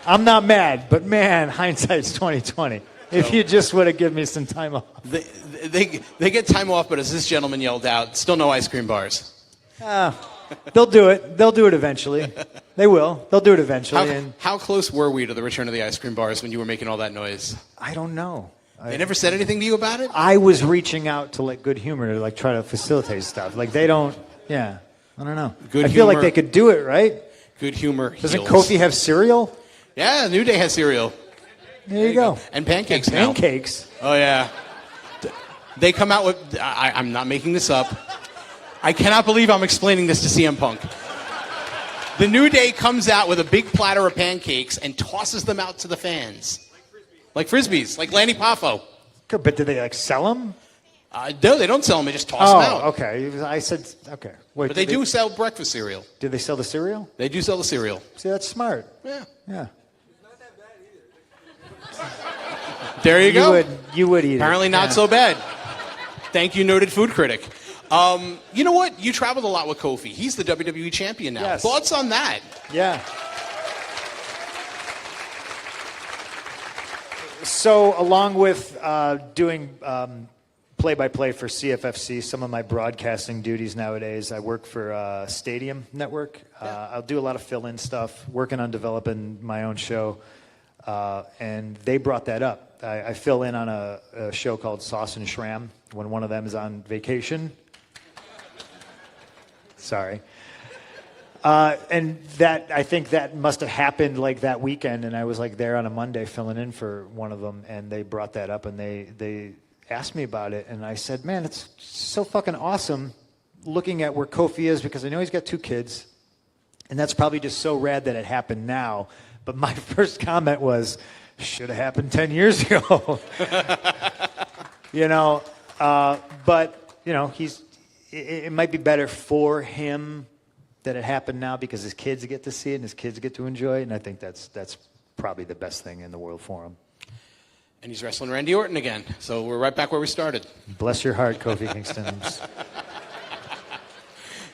[SPEAKER 4] I'm not mad, but man, hindsight's 20/20. If you just would have given me some time off.
[SPEAKER 3] They get time off, but as this gentleman yelled out, still no ice cream bars.
[SPEAKER 4] They'll do it. They'll do it eventually. They will. They'll do it eventually.
[SPEAKER 3] How close were we to the return of the ice cream bars when you were making all that noise?
[SPEAKER 4] I don't know.
[SPEAKER 3] They never said anything to you about it?
[SPEAKER 4] I was reaching out to like Good Humor to like try to facilitate stuff. Like they don't. Yeah. I don't know. I feel like they could do it, right?
[SPEAKER 3] Good Humor.
[SPEAKER 4] Doesn't Kofi have cereal?
[SPEAKER 3] Yeah, New Day has cereal.
[SPEAKER 4] There you go.
[SPEAKER 3] And pancakes
[SPEAKER 4] and
[SPEAKER 3] now.
[SPEAKER 4] Pancakes.
[SPEAKER 3] Oh yeah. They come out with. I'm not making this up. I cannot believe I'm explaining this to CM Punk. The New Day comes out with a big platter of pancakes and tosses them out to the fans. Like Frisbees, like Lanny Poffo.
[SPEAKER 4] But do they like sell them?
[SPEAKER 3] No, they don't sell them. They just toss them out.
[SPEAKER 4] Oh, okay. I said, okay. Wait,
[SPEAKER 3] but they do sell breakfast cereal.
[SPEAKER 4] Do they sell the cereal?
[SPEAKER 3] They do sell the cereal.
[SPEAKER 4] See, that's smart.
[SPEAKER 3] Yeah.
[SPEAKER 4] Yeah.
[SPEAKER 3] There you go.
[SPEAKER 4] You would eat it.
[SPEAKER 3] Apparently not so bad. Thank you, noted food critic. You know what? You traveled a lot with Kofi. He's the WWE champion now.
[SPEAKER 4] Yes.
[SPEAKER 3] Thoughts on that?
[SPEAKER 4] Yeah. So along with doing play-by-play for CFFC, some of my broadcasting duties nowadays, I work for Stadium Network. I'll do a lot of fill-in stuff, working on developing my own show. And they brought that up. I fill in on a show called Sauce and Shram when one of them is on vacation. Sorry. And that, I think that must have happened like that weekend, and I was like there on a Monday filling in for one of them, and they brought that up, and they asked me about it, and I said, man, it's so fucking awesome looking at where Kofi is, because I know he's got 2 kids, and that's probably just so rad that it happened now. But my first comment was, should have happened 10 years ago. But it might be better for him that it happened now because his kids get to see it and his kids get to enjoy it, and I think that's probably the best thing in the world for him.
[SPEAKER 3] And he's wrestling Randy Orton again, so we're right back where we started.
[SPEAKER 4] Bless your heart, Kofi Kingston.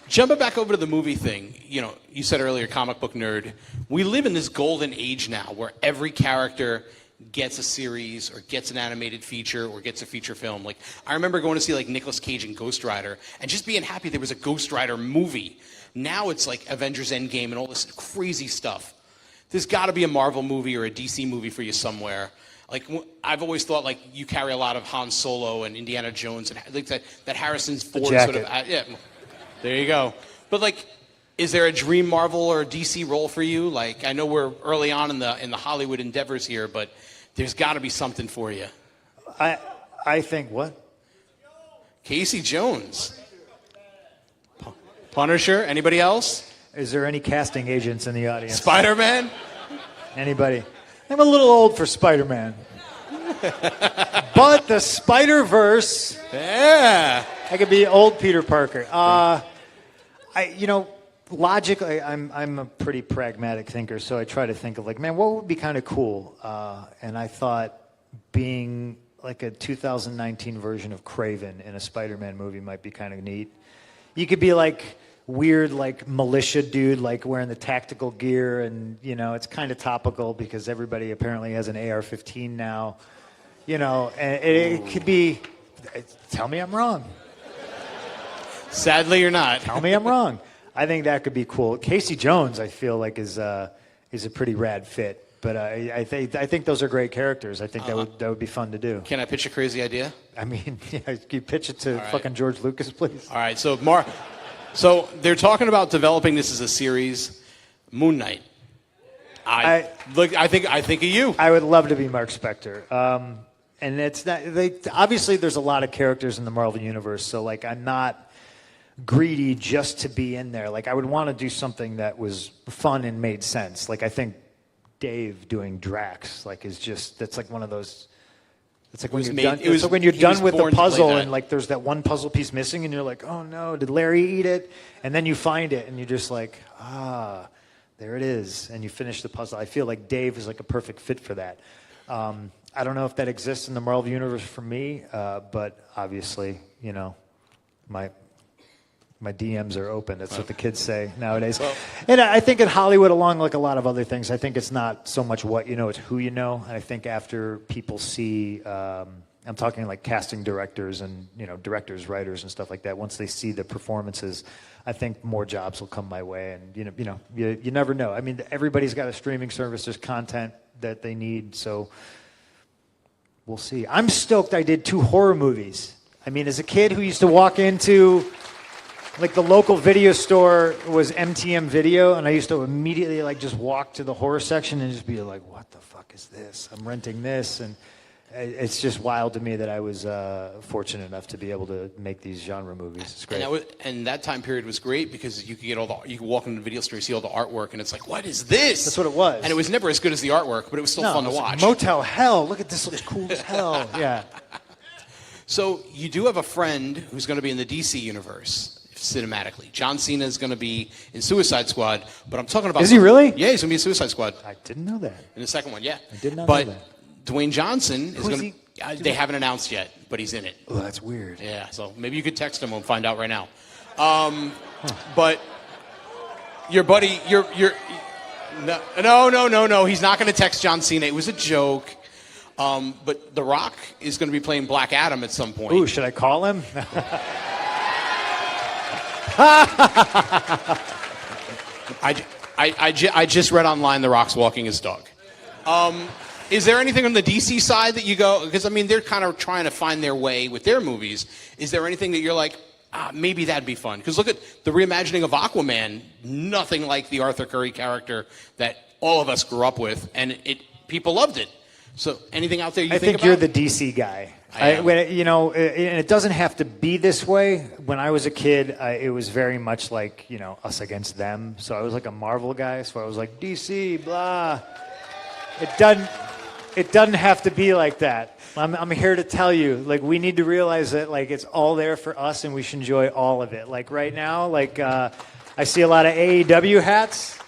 [SPEAKER 3] Jumping back over to the movie thing, you said earlier, comic book nerd. We live in this golden age now where every character gets a series or gets an animated feature or gets a feature film. Like, I remember going to see like Nicolas Cage and Ghost Rider and just being happy there was a Ghost Rider movie. Now it's like Avengers Endgame and all this crazy stuff. There's got to be a Marvel movie or a DC movie for you somewhere. Like, I've always thought, like, you carry a lot of Han Solo and Indiana Jones and like that Harrison Ford sort of. Yeah, there you go. But like, is there a dream Marvel or DC role for you? Like, I know we're early on in the Hollywood endeavors here, but there's got to be something for you.
[SPEAKER 4] I think what?
[SPEAKER 3] Casey Jones. Punisher. Anybody else?
[SPEAKER 4] Is there any casting agents in the audience?
[SPEAKER 3] Spider-Man.
[SPEAKER 4] Anybody? I'm a little old for Spider-Man. But the Spider-Verse.
[SPEAKER 3] Yeah.
[SPEAKER 4] I could be old Peter Parker. Logically, I'm a pretty pragmatic thinker, so I try to think of like, man, what would be kind of cool? And I thought being like a 2019 version of Kraven in a Spider-Man movie might be kind of neat. You could be like weird, like militia dude, like wearing the tactical gear, and it's kind of topical because everybody apparently has an AR-15 now. And it could be. Tell me I'm wrong.
[SPEAKER 3] Sadly, you're not.
[SPEAKER 4] Tell me I'm wrong. I think that could be cool. Casey Jones, I feel like is a pretty rad fit. But I think those are great characters. I think that would be fun to do.
[SPEAKER 3] Can I pitch a crazy idea?
[SPEAKER 4] I mean, can you pitch it to fucking George Lucas, please?
[SPEAKER 3] All right. So they're talking about developing this as a series, Moon Knight. I think of you.
[SPEAKER 4] I would love to be Mark Spector. And it's not. Obviously, there's a lot of characters in the Marvel universe, so like I'm not greedy just to be in there. Like I would want to do something that was fun and made sense. Like I think Dave doing Drax that's like one of those. It's like when you're done with the puzzle and like there's that one puzzle piece missing and you're like, oh no, did Larry eat it? And then you find it and you're just like, there it is, and you finish the puzzle. I feel like Dave is like a perfect fit for that. I don't know if that exists in the Marvel universe for me, but obviously, my DMs are open. That's what the kids say nowadays. Well, and I think in Hollywood, along like a lot of other things, I think it's not so much what you know, it's who you know. And I think after people see, I'm talking like casting directors and, directors, writers and stuff like that, once they see the performances, I think more jobs will come my way. And, you never know. I mean, everybody's got a streaming service. There's content that they need. So we'll see. I'm stoked I did 2 horror movies. I mean, as a kid who used to walk into... like the local video store was MTM Video, and I used to immediately like just walk to the horror section and just be like, what the fuck is this? I'm renting this. And it's just wild to me that I was fortunate enough to be able to make these genre movies. It's great.
[SPEAKER 3] And that time period was great because you could get you could walk into the video store, see all the artwork, and it's like, what is this?
[SPEAKER 4] That's what it was.
[SPEAKER 3] And it was never as good as the artwork, but it was still fun to watch.
[SPEAKER 4] Motel Hell. Look at this. Looks cool as hell. Yeah.
[SPEAKER 3] So you do have a friend who's going to be in the DC universe. Cinematically, John Cena is going to be in Suicide Squad, but I'm talking about.
[SPEAKER 4] Is he really?
[SPEAKER 3] Yeah, he's going to be in Suicide Squad.
[SPEAKER 4] I didn't know that.
[SPEAKER 3] In the second one, yeah.
[SPEAKER 4] I did not know that.
[SPEAKER 3] But Dwayne Johnson is going to. They haven't announced yet, but he's in it.
[SPEAKER 4] Oh, that's weird.
[SPEAKER 3] Yeah, so maybe you could text him and find out right now. But your buddy, no. He's not going to text John Cena. It was a joke. But The Rock is going to be playing Black Adam at some point.
[SPEAKER 4] Ooh, should I call him?
[SPEAKER 3] I just read online The Rock's walking his dog. Is there anything on the DC side that you go, because I mean they're kind of trying to find their way with their movies. Is there anything that you're like, maybe that'd be fun? Because look at the reimagining of Aquaman, nothing like the Arthur Curry character that all of us grew up with, and people loved it. So anything out there you think about?
[SPEAKER 4] I think you're the DC guy. And it doesn't have to be this way. When I was a kid, it was very much like, us against them. So I was like a Marvel guy. So I was like, DC, blah. It doesn't have to be like that. I'm here to tell you, like, we need to realize that, like, it's all there for us and we should enjoy all of it. Like, right now, like, I see a lot of AEW hats.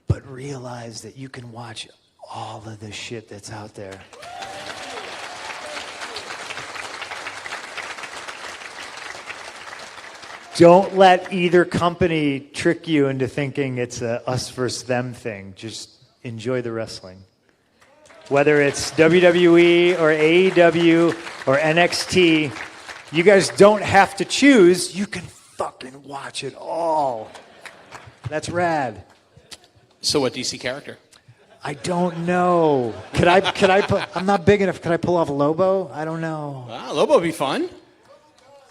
[SPEAKER 4] But realize that you can watch all of the shit that's out there. Don't let either company trick you into thinking it's a us versus them thing. Just enjoy the wrestling. Whether it's WWE or AEW or NXT, you guys don't have to choose. You can fucking watch it all. That's rad.
[SPEAKER 3] So what DC character?
[SPEAKER 4] I don't know. Could I I'm not big enough. Could I pull off Lobo? I don't know.
[SPEAKER 3] Lobo would be fun.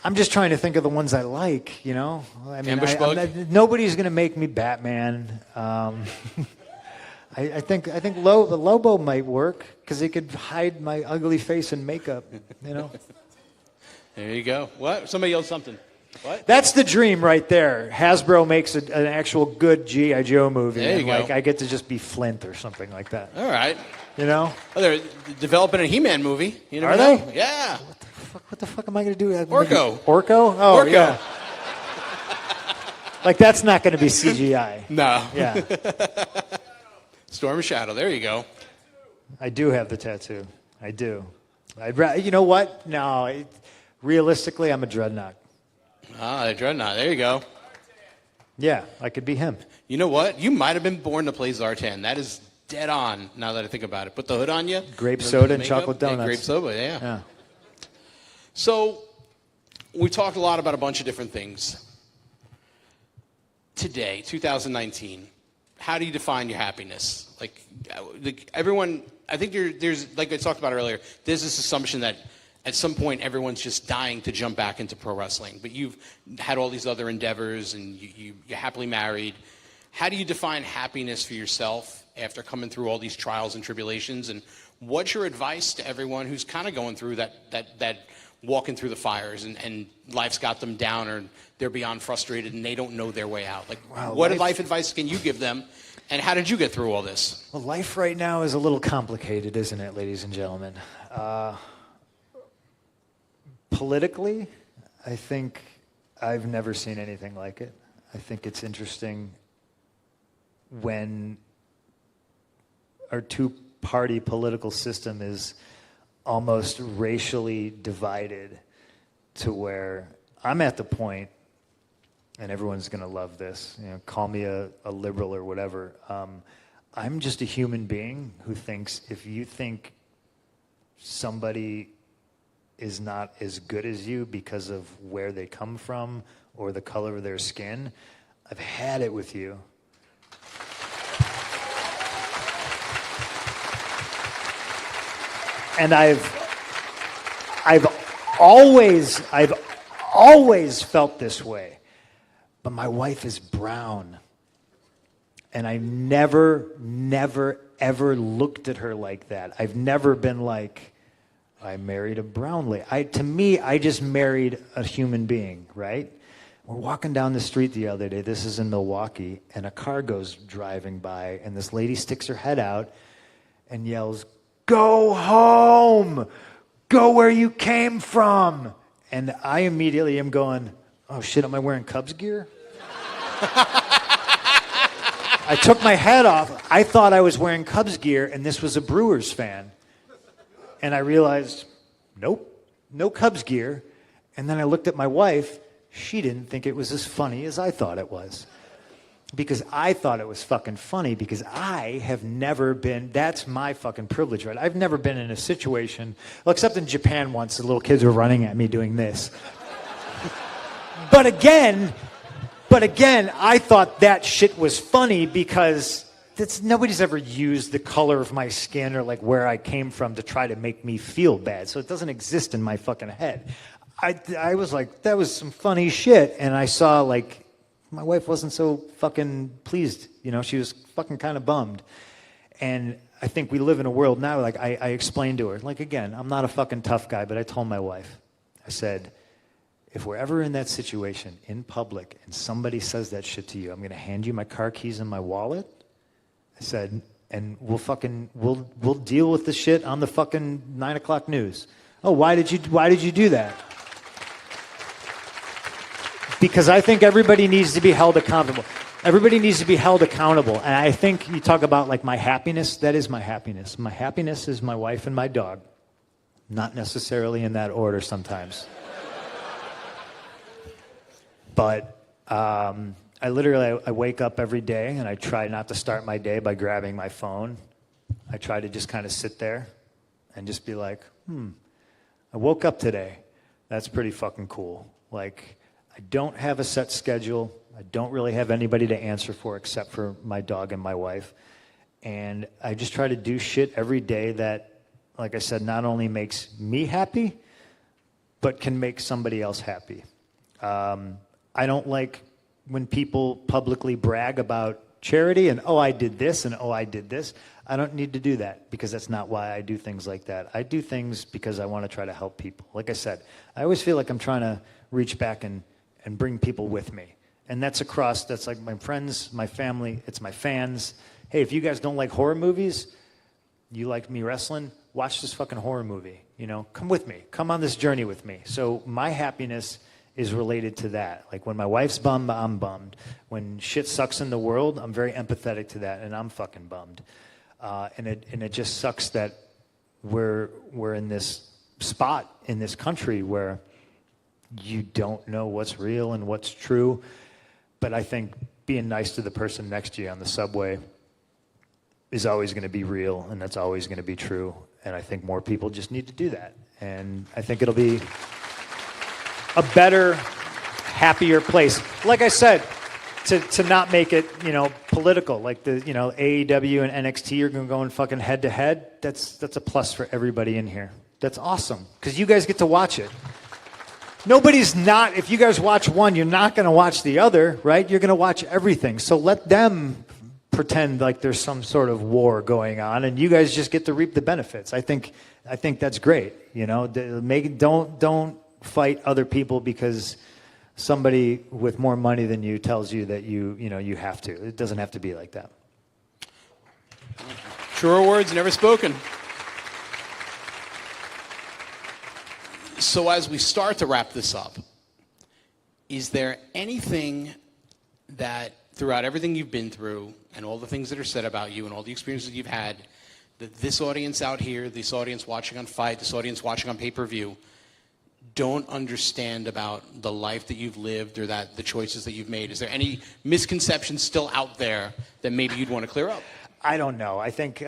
[SPEAKER 4] I'm just trying to think of the ones I like, I mean,
[SPEAKER 3] Ambush Bug?
[SPEAKER 4] Nobody's going to make me Batman. I think Lobo might work because he could hide my ugly face in makeup,
[SPEAKER 3] There you go. What? Somebody yelled something. What?
[SPEAKER 4] That's the dream right there. Hasbro makes an actual good G.I. Joe movie.
[SPEAKER 3] There you
[SPEAKER 4] and
[SPEAKER 3] go.
[SPEAKER 4] like I get to just be Flint or something like that.
[SPEAKER 3] All right.
[SPEAKER 4] You know?
[SPEAKER 3] Oh, they're developing a He-Man movie. You never
[SPEAKER 4] Are
[SPEAKER 3] know.
[SPEAKER 4] they?
[SPEAKER 3] Yeah.
[SPEAKER 4] What the fuck am I going to do?
[SPEAKER 3] Orko.
[SPEAKER 4] Orko? Oh,
[SPEAKER 3] Orko.
[SPEAKER 4] yeah. Like, that's not going to be CGI.
[SPEAKER 3] No.
[SPEAKER 4] Yeah.
[SPEAKER 3] Storm and Shadow. There you go.
[SPEAKER 4] I do have the tattoo. I do. You know what? No. Realistically, I'm a Dreadnought.
[SPEAKER 3] Ah, Dreadnought. There you go.
[SPEAKER 4] Yeah, I could be him.
[SPEAKER 3] You know what? You might have been born to play Zartan. That is dead on now that I think about it. Put the hood on you.
[SPEAKER 4] Grape
[SPEAKER 3] the
[SPEAKER 4] soda and
[SPEAKER 3] makeup.
[SPEAKER 4] chocolate
[SPEAKER 3] Yeah,
[SPEAKER 4] donuts.
[SPEAKER 3] grape soda, yeah.
[SPEAKER 4] Yeah.
[SPEAKER 3] So we talked a lot about a bunch of different things. Today, 2019, how do you define your happiness? Like everyone, I think there's, like I talked about earlier, there's this assumption that at some point everyone's just dying to jump back into pro wrestling. But you've had all these other endeavors and you're happily married. How do you define happiness for yourself after coming through all these trials and tribulations? And what's your advice to everyone who's kind of going through that walking through the fires and life's got them down or they're beyond frustrated and they don't know their way out? Like,
[SPEAKER 4] Wow,
[SPEAKER 3] what life advice can you give them? And how did you get through all this?
[SPEAKER 4] Well, life right now is a little complicated, isn't it, ladies and gentlemen? Politically, I think I've never seen anything like it. I think it's interesting when our two-party political system is almost racially divided to where I'm at the point, and everyone's going to love this, you know, call me a liberal or whatever. I'm just a human being who thinks if you think somebody is not as good as you because of where they come from or the color of their skin, I've had it with you. And I've always felt this way. But my wife is brown. And I never, ever looked at her like that. I've never been like, I married a brown lady. To me, I just married a human being, right? We're walking down the street the other day. This is in Milwaukee. And a car goes driving by. And this lady sticks her head out and yells, "Go home! Go where you came from!" And I immediately am going, oh shit, am I wearing Cubs gear? I took my head off. I thought I was wearing Cubs gear and this was a Brewers fan. And I realized, nope, no Cubs gear. And then I looked at my wife. She didn't think it was as funny as I thought it was. Because I thought it was fucking funny because I have never been, that's my fucking privilege, right? I've never been in a situation, well, except in Japan once, the little kids were running at me doing this. But again, I thought that shit was funny because nobody's ever used the color of my skin or like where I came from to try to make me feel bad. So it doesn't exist in my fucking head. I was like, that was some funny shit. And I saw like, my wife wasn't so fucking pleased. You know, she was fucking kind of bummed. And I think we live in a world now, like I explained to her, like again, I'm not a fucking tough guy, but I told my wife, I said, if we're ever in that situation in public and somebody says that shit to you, I'm going to hand you my car keys and my wallet. I said, and we'll deal with the shit on the fucking 9 o'clock news. Oh, why did you do that? Because I think everybody needs to be held accountable. Everybody needs to be held accountable. And I think you talk about like my happiness, that is my happiness. My happiness is my wife and my dog. Not necessarily in that order sometimes. But I wake up every day and I try not to start my day by grabbing my phone. I try to just kind of sit there and just be like, I woke up today. That's pretty fucking cool. Like, I don't have a set schedule. I don't really have anybody to answer for except for my dog and my wife. And I just try to do shit every day that, like I said, not only makes me happy, but can make somebody else happy. I don't like when people publicly brag about charity and, oh, I did this and, oh, I did this. I don't need to do that because that's not why I do things like that. I do things because I want to try to help people. Like I said, I always feel like I'm trying to reach back and bring people with me. And that's like my friends, my family, it's my fans. Hey, if you guys don't like horror movies, you like me wrestling, watch this fucking horror movie. You know, come with me. Come on this journey with me. So my happiness is related to that. Like when my wife's bummed, I'm bummed. When shit sucks in the world, I'm very empathetic to that, and I'm fucking bummed. And it just sucks that we're in this spot in this country where you don't know what's real and what's true. But I think being nice to the person next to you on the subway is always going to be real, and that's always going to be true. And I think more people just need to do that. And I think it'll be a better, happier place. Like I said, to not make it, you know, political. Like the, you know, AEW and NXT are going to go in fucking head to head. That's a plus for everybody in here. That's awesome because you guys get to watch it. Nobody's not, if you guys watch one, you're not going to watch the other, right? You're going to watch everything. So let them pretend like there's some sort of war going on, and you guys just get to reap the benefits. I think that's great. You know, don't fight other people because somebody with more money than you tells you that you have to. It doesn't have to be like that.
[SPEAKER 3] Truer words never spoken. So as we start to wrap this up, is there anything that throughout everything you've been through and all the things that are said about you and all the experiences you've had, that this audience out here, this audience watching on Fight, this audience watching on pay-per-view, don't understand about the life that you've lived or that the choices that you've made? Is there any misconceptions still out there that maybe you'd want to clear up?
[SPEAKER 4] I don't know. I think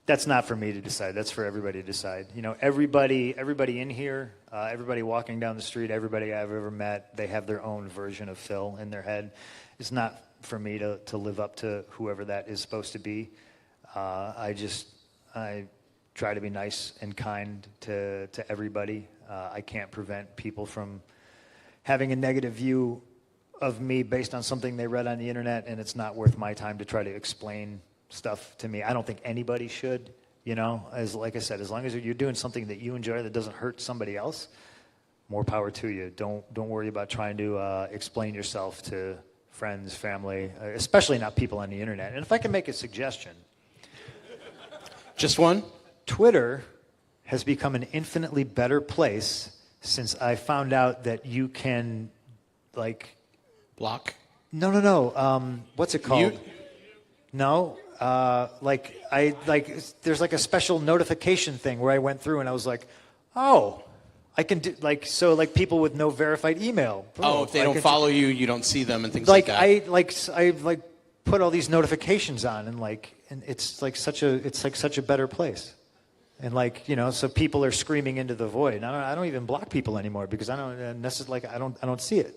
[SPEAKER 4] that's not for me to decide. That's for everybody to decide. You know, everybody in here, everybody walking down the street, everybody I've ever met, they have their own version of Phil in their head. It's not for me to live up to whoever that is supposed to be. I try to be nice and kind to everybody. I can't prevent people from having a negative view of me based on something they read on the internet, and it's not worth my time to try to explain stuff to me. I don't think anybody should, you know, like I said, as long as you're doing something that you enjoy that doesn't hurt somebody else, more power to you. Don't worry about trying to explain yourself to friends, family, especially not people on the internet. And if I can make a suggestion.
[SPEAKER 3] Just one?
[SPEAKER 4] Twitter has become an infinitely better place since I found out that you can, like...
[SPEAKER 3] Block?
[SPEAKER 4] No. What's it called?
[SPEAKER 3] Mute?
[SPEAKER 4] No. There's like a special notification thing where I went through and I was like, oh, I can do, like, so like people with no verified email.
[SPEAKER 3] Oh, if they don't follow you, you don't see them and things
[SPEAKER 4] like
[SPEAKER 3] that.
[SPEAKER 4] I put all these notifications on and it's like such a better place. And like, you know, so people are screaming into the void. And I don't even block people anymore because I don't see it.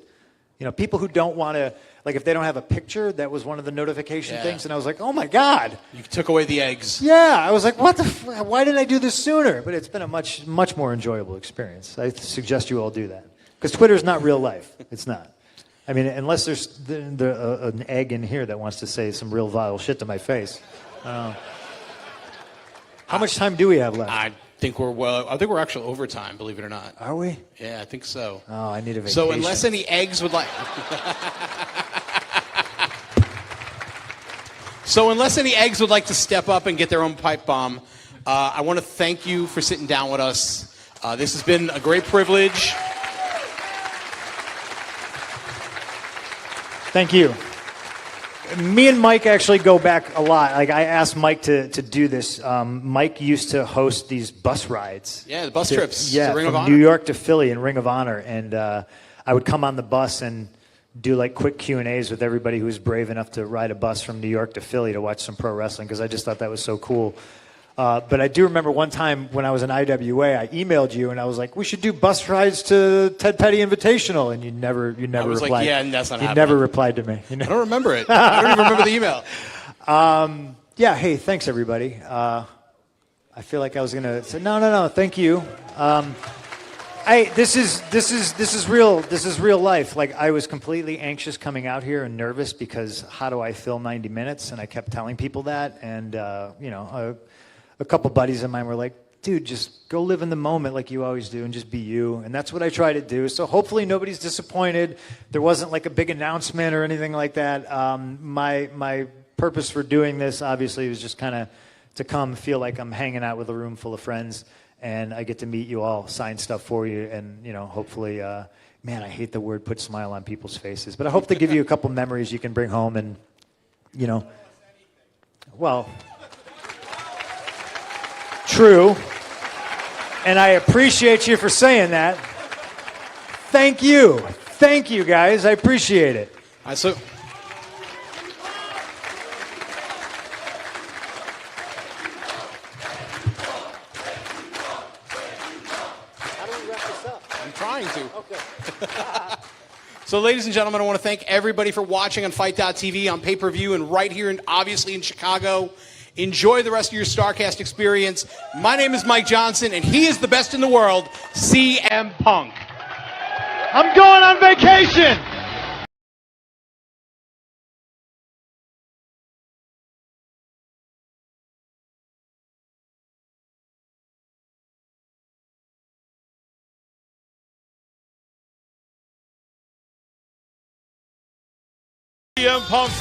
[SPEAKER 4] You know, people who don't want to, like if they don't have a picture, that was one of the notification things. And I was like, oh my God.
[SPEAKER 3] You took away the eggs.
[SPEAKER 4] Yeah. I was like, why didn't I do this sooner? But it's been a much more enjoyable experience. I suggest you all do that. Because Twitter's not real life. It's not. I mean, unless there's an egg in here that wants to say some real vile shit to my face. How much time do we have left?
[SPEAKER 3] I think we're actually overtime, believe it or not.
[SPEAKER 4] Are we?
[SPEAKER 3] Yeah, I think so.
[SPEAKER 4] Oh, I need a vacation.
[SPEAKER 3] So unless any eggs would like... So unless any eggs would like to step up and get their own pipe bomb, I want to thank you for sitting down with us. This has been a great privilege.
[SPEAKER 4] Thank you. Me and Mike actually go back a lot. Like I asked Mike to do this. Mike used to host these bus rides.
[SPEAKER 3] Yeah, the bus trips.
[SPEAKER 4] Yeah,
[SPEAKER 3] to Ring of
[SPEAKER 4] from
[SPEAKER 3] Honor.
[SPEAKER 4] New York to Philly in Ring of Honor, and I would come on the bus and do like quick Q&As with everybody who was brave enough to ride a bus from New York to Philly to watch some pro wrestling because I just thought that was so cool. But I do remember one time when I was in IWA, I emailed you and I was like, "We should do bus rides to Ted Petty Invitational," and you never
[SPEAKER 3] I was
[SPEAKER 4] replied.
[SPEAKER 3] like, yeah, that's not
[SPEAKER 4] you
[SPEAKER 3] happening.
[SPEAKER 4] never replied to me.
[SPEAKER 3] I don't remember it. I don't even remember the email.
[SPEAKER 4] Yeah, hey, thanks everybody. I feel like I was gonna say no. Thank you. This is real life. Like, I was completely anxious coming out here and nervous because how do I fill 90 minutes? And I kept telling people that. And a couple buddies of mine were like, dude, just go live in the moment like you always do and just be you. And that's what I try to do. So hopefully nobody's disappointed. There wasn't like a big announcement or anything like that. My purpose for doing this obviously was just kind of to come feel like I'm hanging out with a room full of friends. And I get to meet you all, sign stuff for you, and, hopefully, man, I hate the word put smile on people's faces. But I hope to give you a couple memories you can bring home and, well, true. And I appreciate you for saying that. Thank you. Thank you, guys. I appreciate it.
[SPEAKER 3] So, ladies and gentlemen, I want to thank everybody for watching on Fight.tv, on pay-per-view, and right here, and obviously in Chicago. Enjoy the rest of your Starrcast experience. My name is Mike Johnson, and he is the best in the world, CM Punk.
[SPEAKER 4] I'm going on vacation!
[SPEAKER 1] CM Punk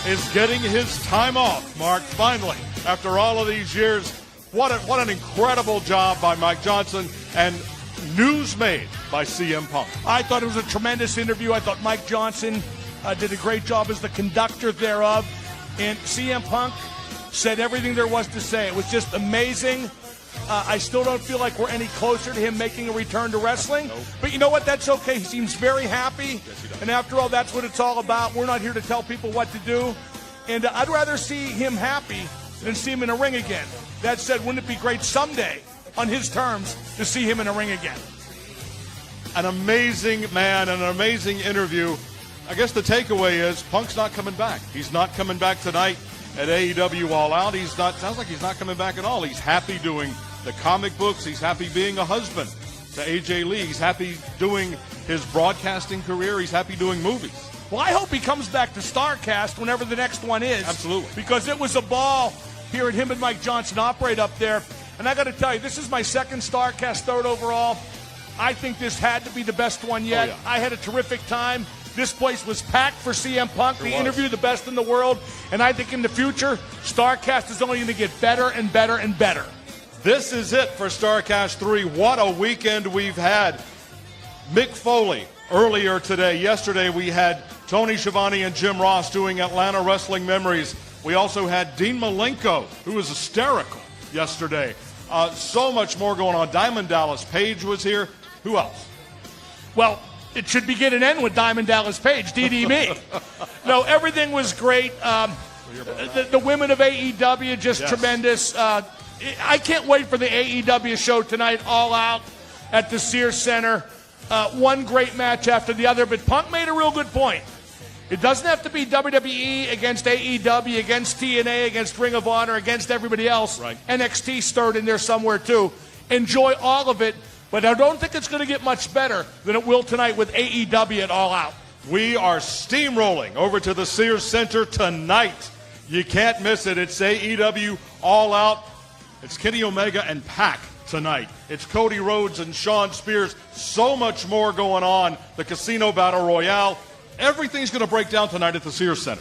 [SPEAKER 1] is getting his time off, Mark, finally. After all of these years, what an incredible job by Mike Johnson, and news made by CM Punk.
[SPEAKER 2] I thought it was a tremendous interview. I thought Mike Johnson did a great job as the conductor thereof. And CM Punk said everything there was to say. It was just amazing. I still don't feel like we're any closer to him making a return to wrestling. Nope. But you know what? That's okay. He seems very happy. Yes, he does. And after all, that's what it's all about. We're not here to tell people what to do. And I'd rather see him happy than see him in a ring again. That said, wouldn't it be great someday, on his terms, to see him in a ring again?
[SPEAKER 1] An amazing man, an amazing interview. I guess the takeaway is Punk's not coming back. He's not coming back tonight at AEW All Out. Sounds like he's not coming back at all. He's happy doing the comic books. He's happy being a husband to AJ Lee. He's happy doing his broadcasting career. He's happy doing movies.
[SPEAKER 2] Well, I hope he comes back to Starrcast whenever the next one is.
[SPEAKER 1] Absolutely.
[SPEAKER 2] Because it was a ball hearing him and Mike Johnson operate up there. And I got to tell you, this is my second Starrcast, third overall. I think this had to be the best one yet.
[SPEAKER 1] Oh, yeah.
[SPEAKER 2] I had a terrific time. This place was packed for CM Punk. The interview, the best in the world. And I think in the future, Starrcast is only going to get better and better and better.
[SPEAKER 1] This is it for Starrcast 3. What a weekend we've had. Mick Foley earlier today. Yesterday we had Tony Schiavone and Jim Ross doing Atlanta Wrestling Memories. We also had Dean Malenko, who was hysterical yesterday. So much more going on. Diamond Dallas Page was here. Who else?
[SPEAKER 2] Well, it should begin and end with Diamond Dallas Page, DDM. No, everything was great. The women of AEW, just tremendous. I can't wait for the AEW show tonight, All Out at the Sears Center. One great match after the other, but Punk made a real good point. It doesn't have to be WWE against AEW, against TNA, against Ring of Honor, against everybody else.
[SPEAKER 1] Right.
[SPEAKER 2] NXT stirred in there somewhere too. Enjoy all of it, but I don't think it's going to get much better than it will tonight with AEW at All Out.
[SPEAKER 1] We are steamrolling over to the Sears Center tonight. You can't miss it. It's AEW All Out. It's Kenny Omega and Pac tonight. It's Cody Rhodes and Shawn Spears. So much more going on. The Casino Battle Royale. Everything's going to break down tonight at the Sears Center.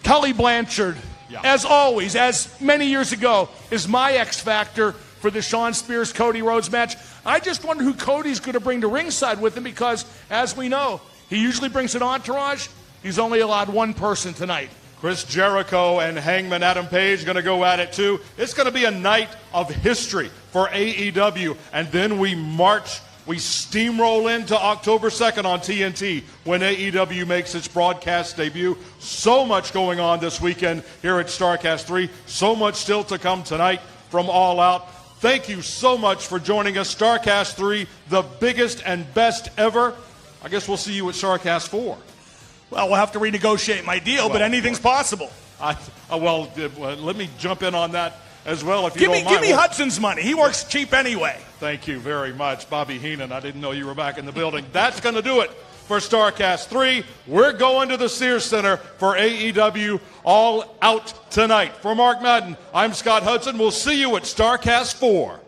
[SPEAKER 2] Tully Blanchard, as always, as many years ago, is my X Factor for the Shawn Spears-Cody Rhodes match. I just wonder who Cody's going to bring to ringside with him because, as we know, he usually brings an entourage. He's only allowed one person tonight.
[SPEAKER 1] Chris Jericho and Hangman Adam Page going to go at it too. It's going to be a night of history for AEW. And then we steamroll into October 2nd on TNT when AEW makes its broadcast debut. So much going on this weekend here at Starrcast 3. So much still to come tonight from All Out. Thank you so much for joining us. Starrcast 3, the biggest and best ever. I guess we'll see you at Starrcast 4.
[SPEAKER 2] Well, we'll have to renegotiate my deal, but anything's possible.
[SPEAKER 1] Let me jump in on that. as well, if you
[SPEAKER 2] Give
[SPEAKER 1] don't
[SPEAKER 2] me,
[SPEAKER 1] mind.
[SPEAKER 2] give me Hudson's money. He works cheap anyway.
[SPEAKER 1] Thank you very much, Bobby Heenan. I didn't know you were back in the building. That's going to do it for Starrcast 3. We're going to the Sears Center for AEW All Out tonight. For Mark Madden, I'm Scott Hudson. We'll see you at Starrcast 4.